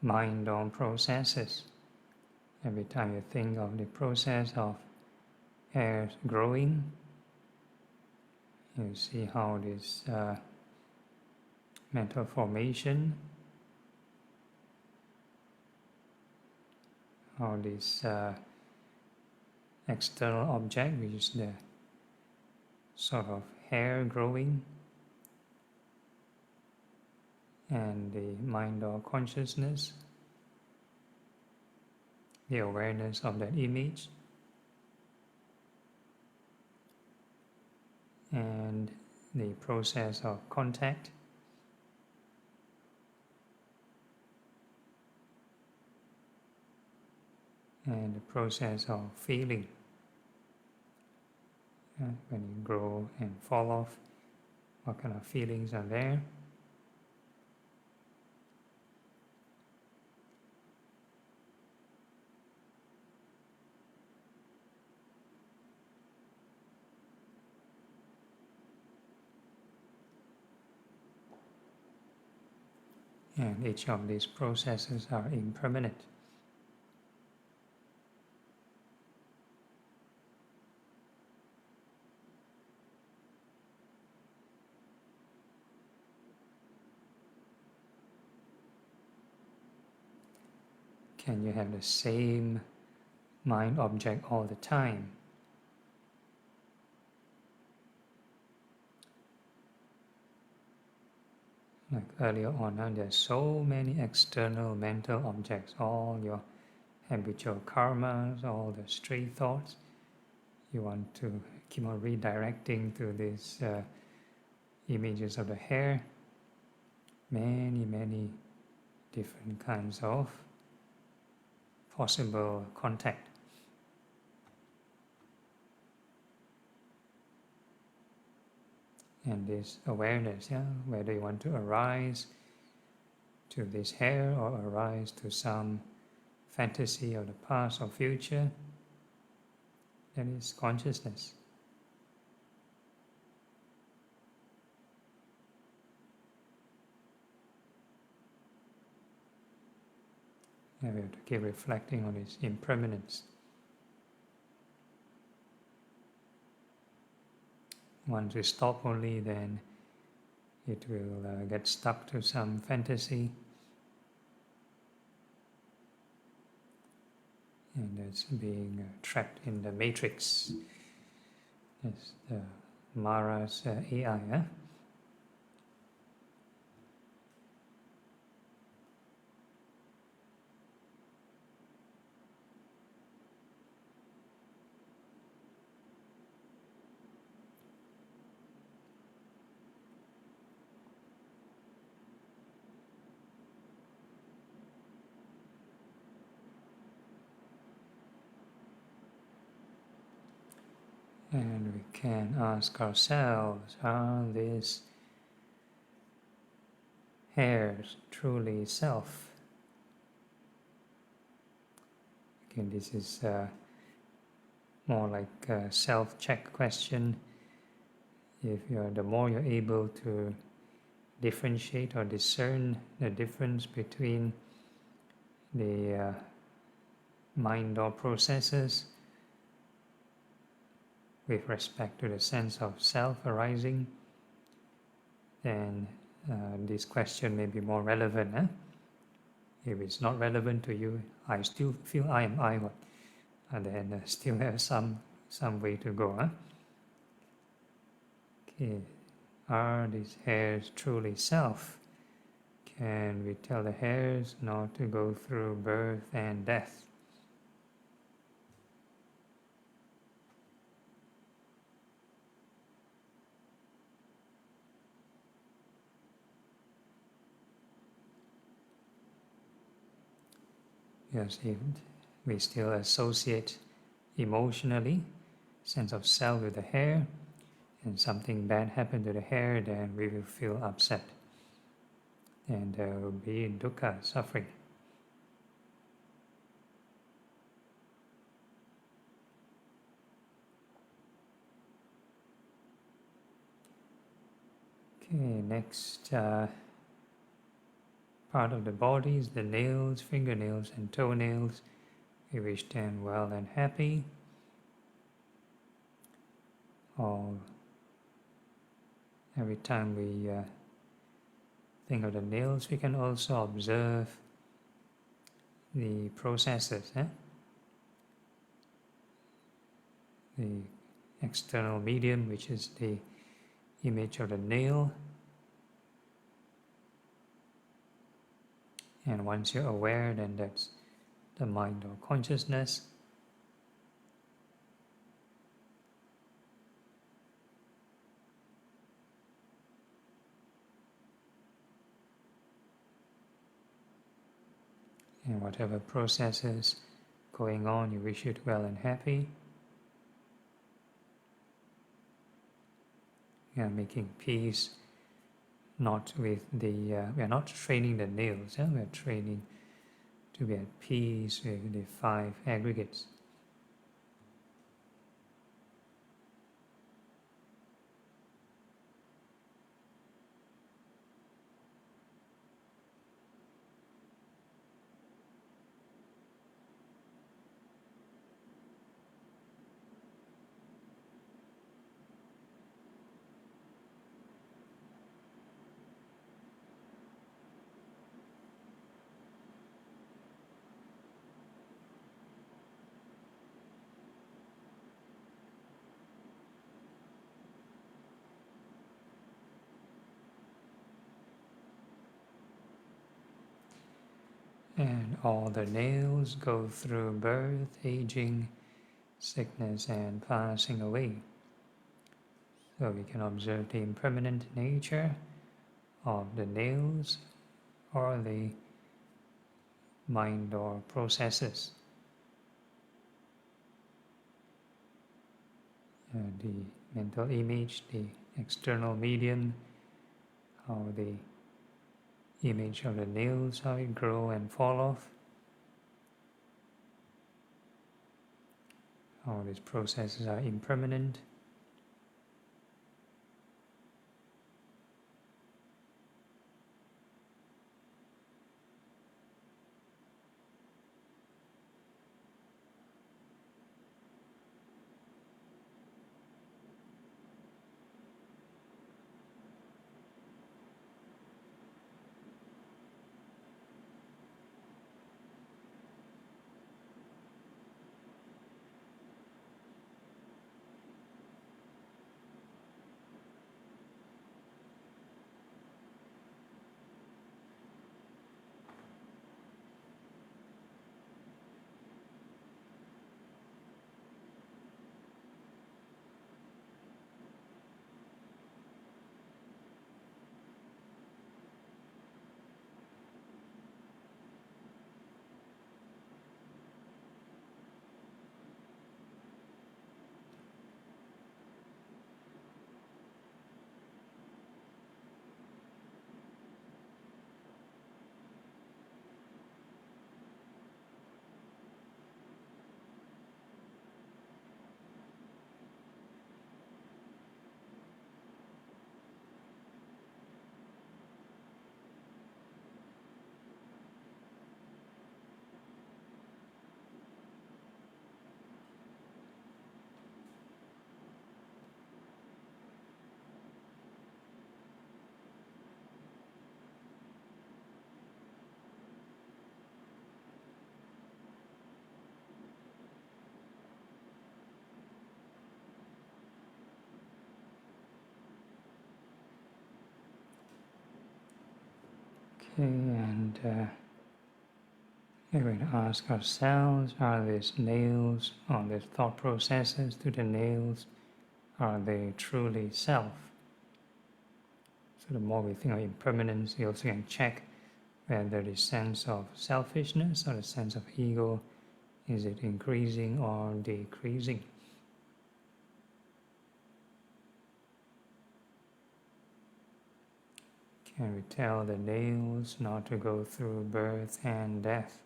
mind on processes. Every time you think of the process of hair growing, you see how this mental formation, how this external object, which is the sort of hair growing, and the mind or consciousness, the awareness of that image, and the process of contact, and the process of feeling. When you grow and fall off, what kind of feelings are there? And each of these processes are impermanent. Can you have the same mind object all the time? Like earlier on, now there's so many external mental objects, all your habitual karmas, all the stray thoughts. You want to keep on redirecting to these images of the hair, many different kinds of possible contact. And this awareness, whether you want to arise to this hair or arise to some fantasy of the past or future, that is consciousness. And we have to keep reflecting on its impermanence. Once we stop only, then it will get stuck to some fantasy, and it's being trapped in the matrix. It's the Mara's AI. And we can ask ourselves, are these hairs truly self? Again, this is more like a self-check question. If the more you're able to differentiate or discern the difference between the mind or processes with respect to the sense of self arising, then this question may be more relevant. If it's not relevant to you, I still feel I am I, and then still have some way to go. Okay, are these hairs truly self? Can we tell the hairs not to go through birth and death? Yes, if we still associate emotionally sense of self with the hair, and something bad happened to the hair, then we will feel upset, and there will be dukkha, suffering. Okay, next part of the body is the nails, fingernails and toenails. We wish them well and happy. Or every time we think of the nails, we can also observe the processes. The external medium, which is the image of the nail. And once you're aware, then that's the mind or consciousness. And whatever processes going on, you wish it well and happy. We are making peace, not with the, we are not training the nails, we are training to be at peace with the 5 aggregates. And all the nails go through birth, aging, sickness, and passing away. So we can observe the impermanent nature of the nails or the mind or processes. The mental image, the external medium, how the image of the nails, how it grow and fall off, how these processes are impermanent. And we're going to ask ourselves, are these nails or these thought processes to the nails, are they truly self? So the more we think of impermanence, we also can check whether the sense of selfishness or the sense of ego, is it increasing or decreasing? Can we tell the nails not to go through birth and death?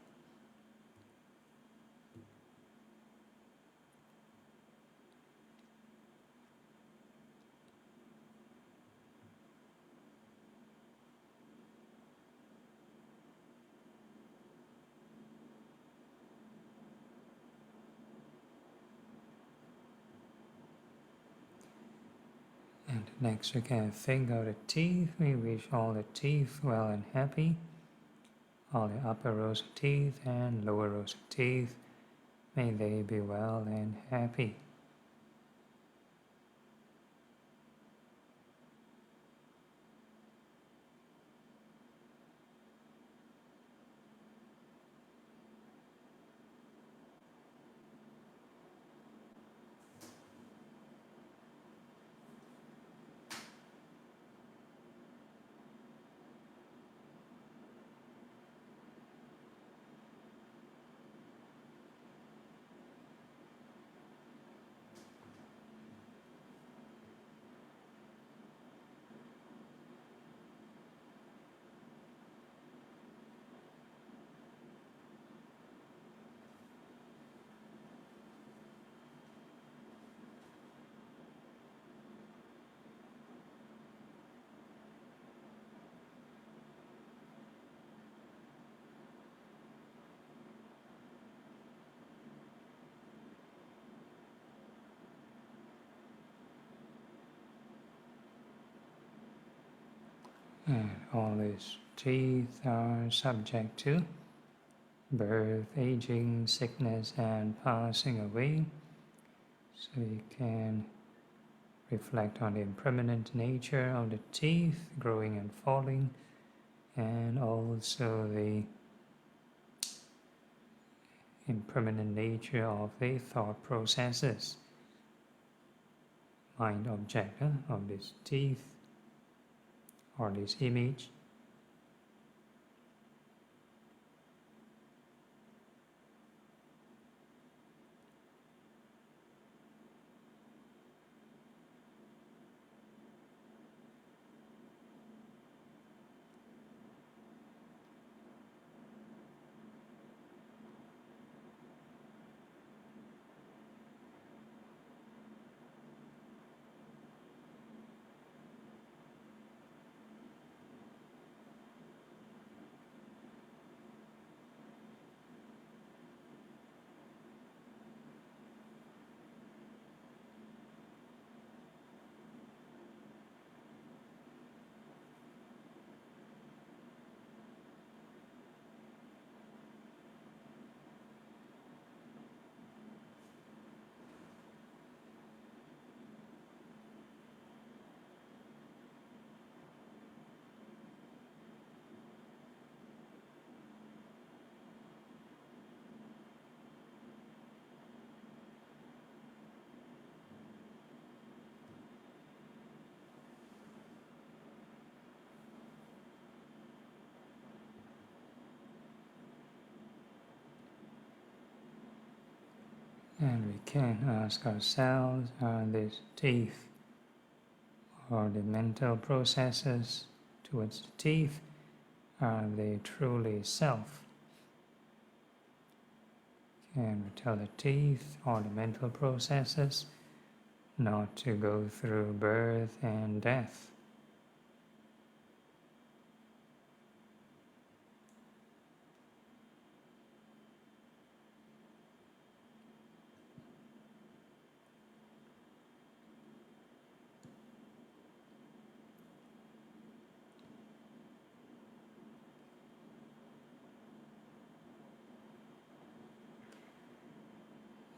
And next we can think of the teeth. We wish all the teeth well and happy. All the upper rows of teeth and lower rows of teeth, may they be well and happy. And all these teeth are subject to birth, aging, sickness, and passing away. So you can reflect on the impermanent nature of the teeth, growing and falling, and also the impermanent nature of the thought processes, mind object of this teeth or this image. And we can ask ourselves, are these teeth or the mental processes towards the teeth, are they truly self? Can we tell the teeth or the mental processes not to go through birth and death?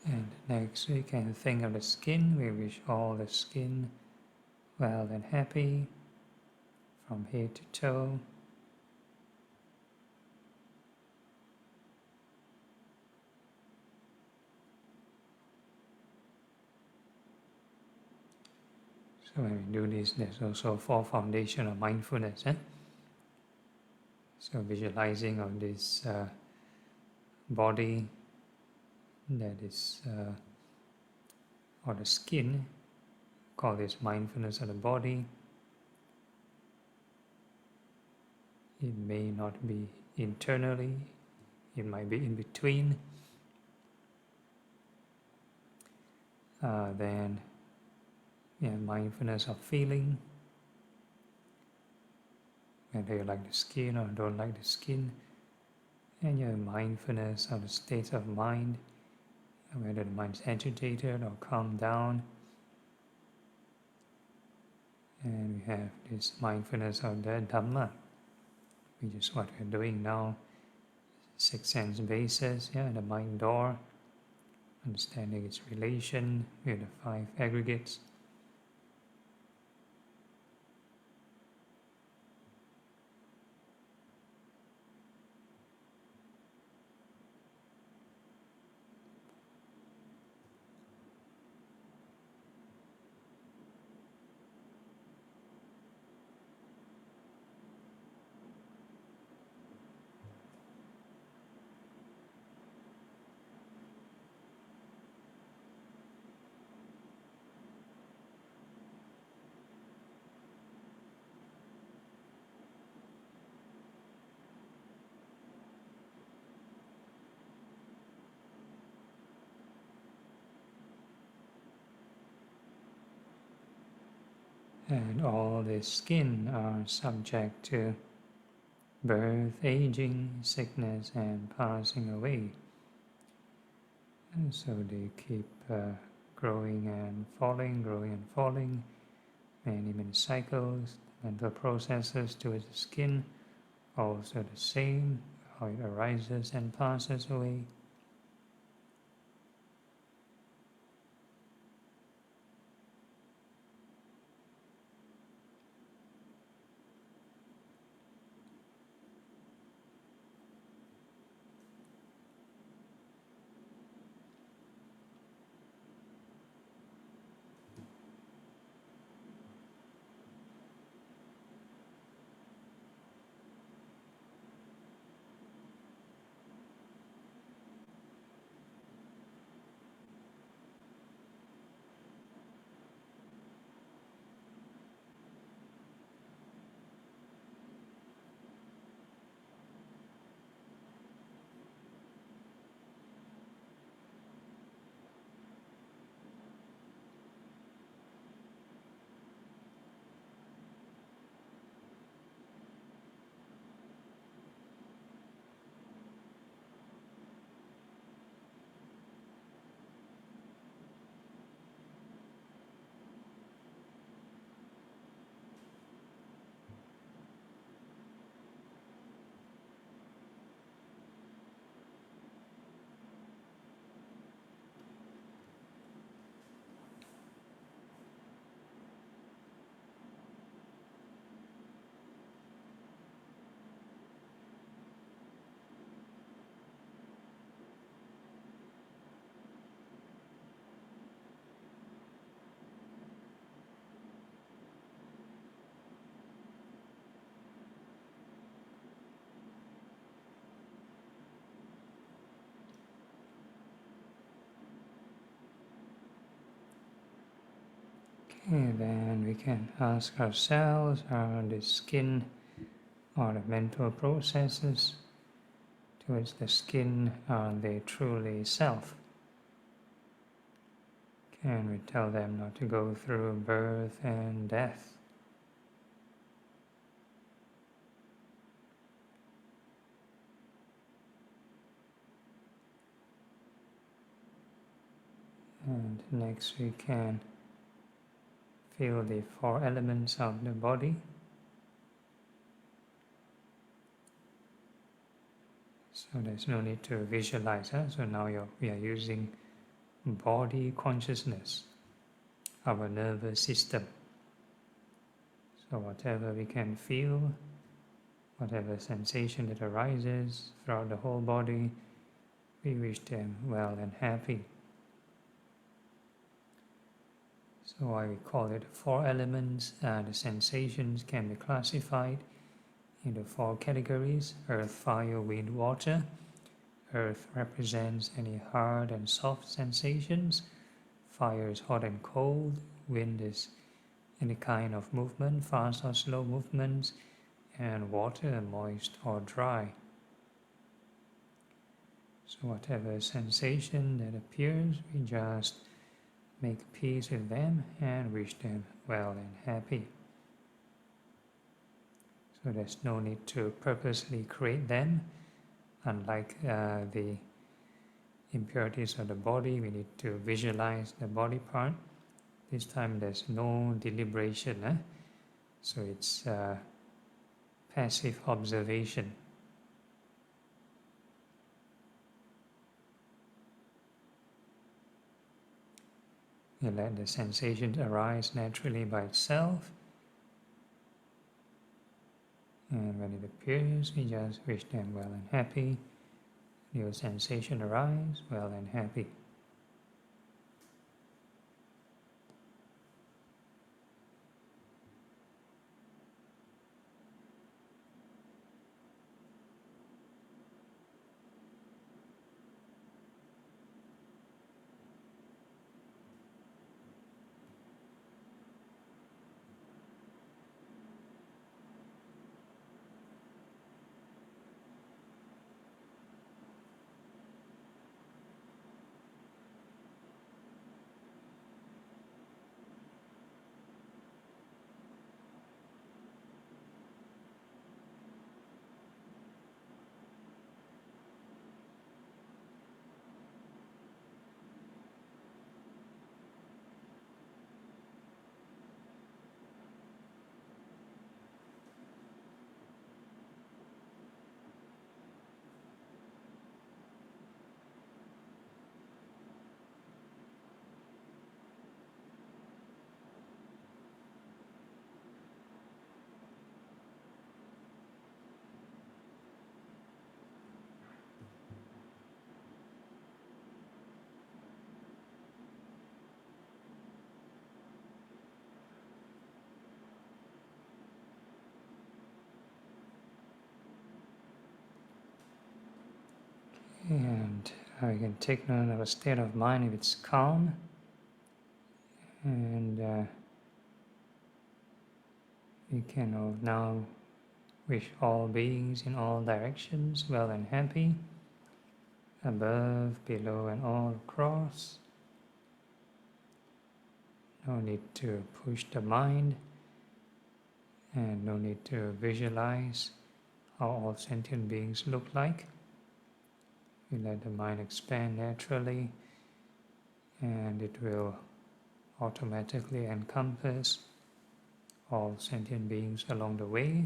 And next we can think of the skin. We wish all the skin well and happy from head to toe. So when we do this, there's also 4 foundation of mindfulness. So visualizing of this body that is, or the skin, call this mindfulness of the body. It may not be internally, it might be in between. Then mindfulness of feeling, whether you like the skin or don't like the skin, and your mindfulness of the state of mind, whether the mind is agitated or calmed down. And we have this mindfulness of the Dhamma, which is what we're doing now. 6 sense bases, the mind door, understanding its relation with the 5 aggregates. And all the skin are subject to birth, aging, sickness, and passing away. And so they keep growing and falling, many cycles. Mental processes towards the skin, also the same, how it arises and passes away. Okay, then we can ask ourselves, are the skin or the mental processes towards the skin, are they truly self? Can we tell them not to go through birth and death? And next we can feel the 4 elements of the body. So there's no need to visualize. So now we are using body consciousness, our nervous system. So whatever we can feel, whatever sensation that arises throughout the whole body, we wish them well and happy. So So why we call it 4 elements. The sensations can be classified into 4 categories: earth, fire, wind, water. Earth represents any hard and soft sensations. Fire is hot and cold. Wind is any kind of movement, fast or slow movements. And water, moist or dry. So whatever sensation that appears, we just make peace with them and wish them well and happy. So there's no need to purposely create them. Unlike the impurities of the body, we need to visualize the body part. This time there's no deliberation, so it's passive observation. You let the sensations arise naturally by itself, and when it appears, we just wish them well and happy. New sensation arise, well and happy. And you can take note of a state of mind if it's calm, and you can now wish all beings in all directions well and happy, above, below, and all across. No need to push the mind, and no need to visualize how all sentient beings look like. We let the mind expand naturally, and it will automatically encompass all sentient beings along the way.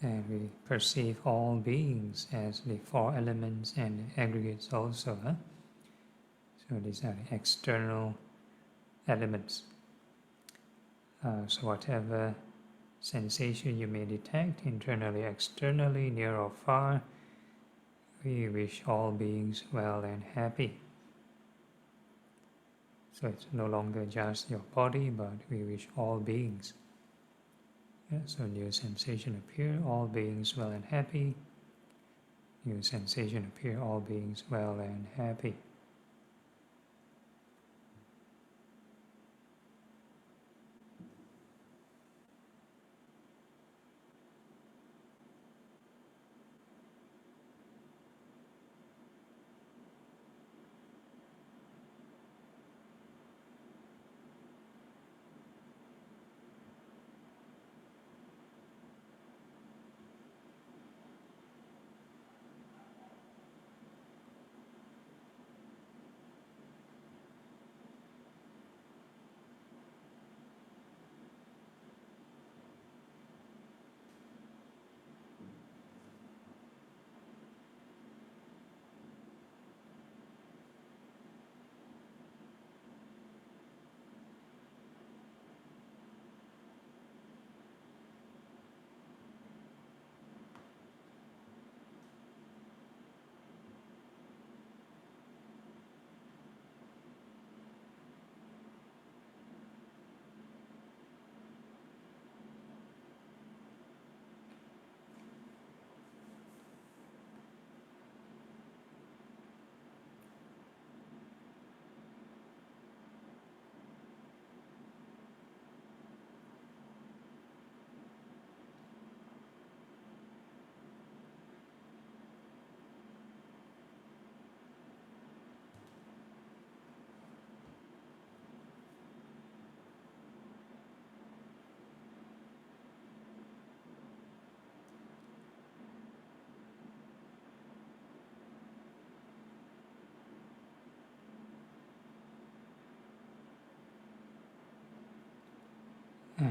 And we perceive all beings as the 4 elements and aggregates also. So these are the external elements. So whatever sensation you may detect internally, externally, near or far, we wish all beings well and happy. So it's no longer just your body, but we wish all beings. So new sensation appear, all beings well and happy. New sensation appear, all beings well and happy.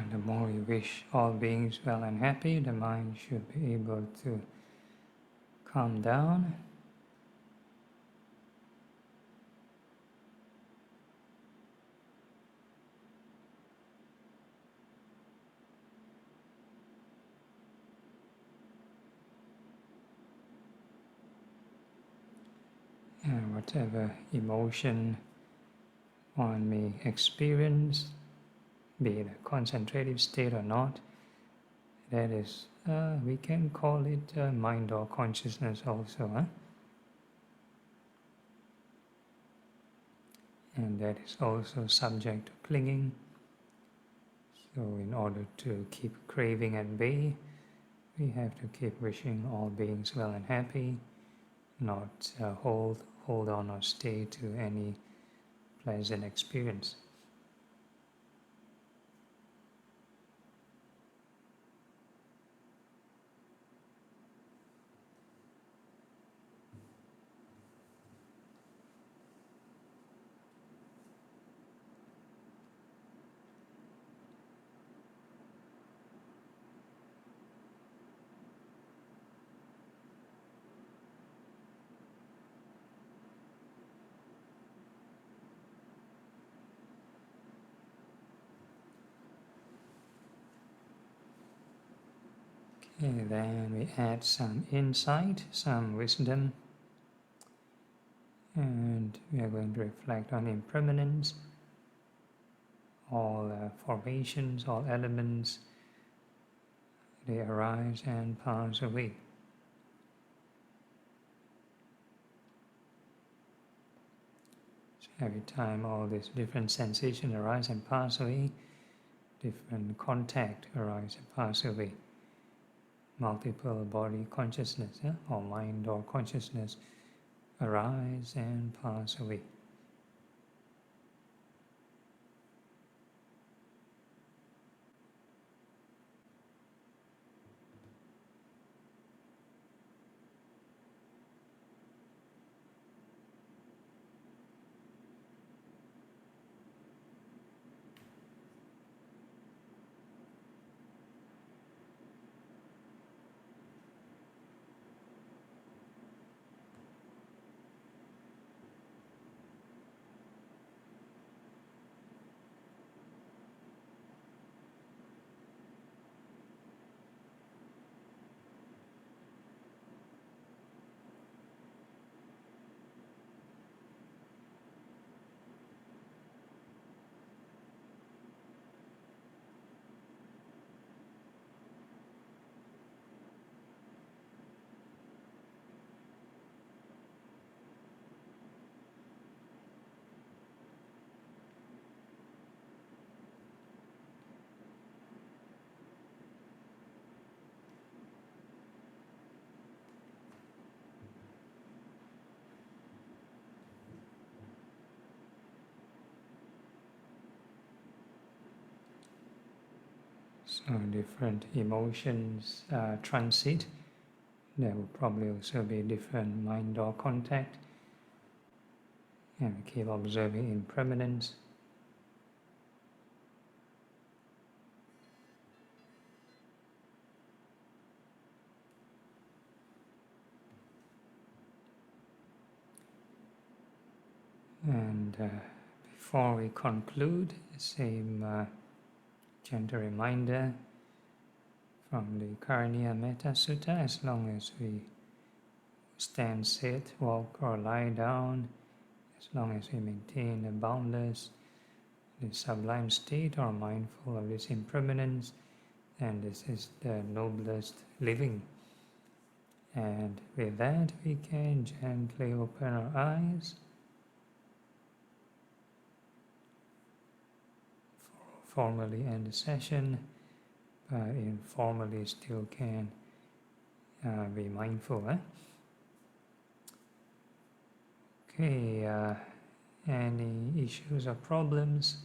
And the more we wish all beings well and happy, the mind should be able to calm down. And whatever emotion one may experience, be it a concentrative state or not, that is, we can call it mind or consciousness also. And that is also subject to clinging. So in order to keep craving at bay, we have to keep wishing all beings well and happy, not hold on or stay to any pleasant experience. Okay, then we add some insight, some wisdom, and we are going to reflect on impermanence, all formations, all elements, they arise and pass away. So every time all these different sensations arise and pass away, different contact arise and pass away. Multiple body consciousness, or mind or consciousness arise and pass away. So different emotions transit. There will probably also be different mind or contact. And we keep observing impermanence. And before we conclude, the same gentle reminder from the Karaniya Metta Sutta: as long as we stand, sit, walk or lie down, as long as we maintain the boundless, the sublime state or mindful of this impermanence, then this is the noblest living. And with that, we can gently open our eyes. Formally end the session, but informally still can be mindful. Okay, any issues or problems?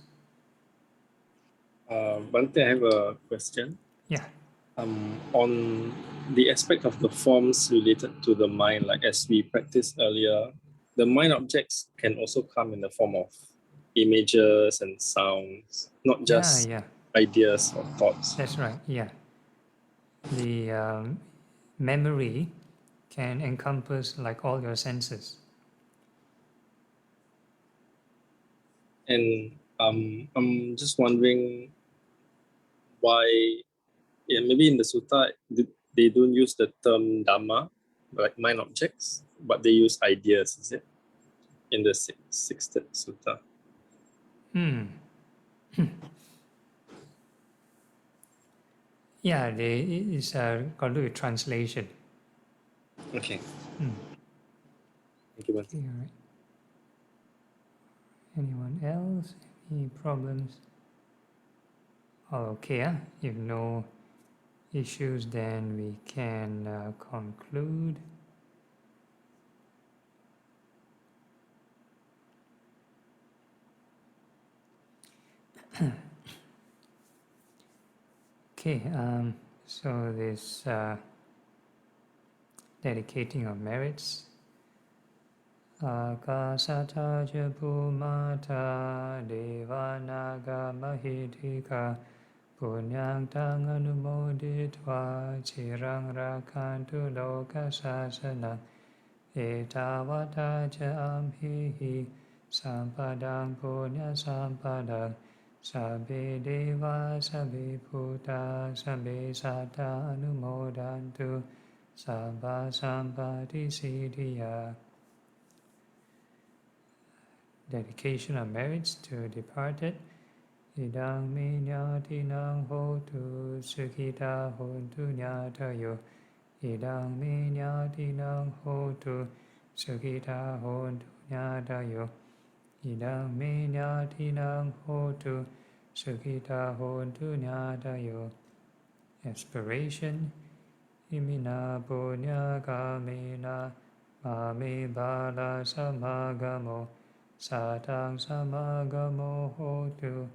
Bante, I have a question. Yeah. On the aspect of the forms related to the mind, like as we practiced earlier, the mind objects can also come in the form of images and sounds, not just ideas or thoughts. That's right, yeah. The memory can encompass like all your senses. And I'm just wondering why, yeah, maybe in the sutta they don't use the term Dhamma, like mind objects, but they use ideas, is it? In the Sextet Sutta. Yeah, it's got to do with translation. Okay. Thank you, Bante. Okay, all right. Anyone else? Any problems? All okay, huh? If no issues, then we can conclude. Okay, so this dedicating of merits. Akasata Jabumata Devanaga Mahitika Punyang Tang Anumoditva Chirang Rakantu Loka Sasana Etavata Jamhihi Sampadang Punya Sampadang Sabe Deva Sabe Puta Sabe Sata Anumodantu Sabha Sampati Siddhya. Dedication of merits to departed. Idang me nyati nang hotu sukita hontu nyatayo. Idang me nyati nang hotu sukita hontu nyatayo. Idang me nyati nang hotu sukita hontu nyatayo. Aspiration. Imina punya kamena mame bala samagamo. Satang samagamo hotu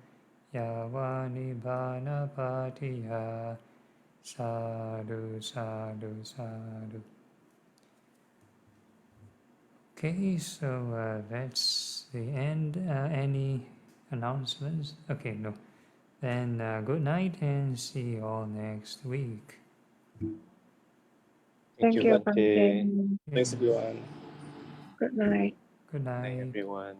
yavani bana patiya. Sadhu, sadhu, sadhu. Okay, so that's the end. Any announcements? Okay, no. Then good night and see you all next week. Thank you, Bante. Bante. Thanks, everyone. Good night. Good Good night, night. everyone.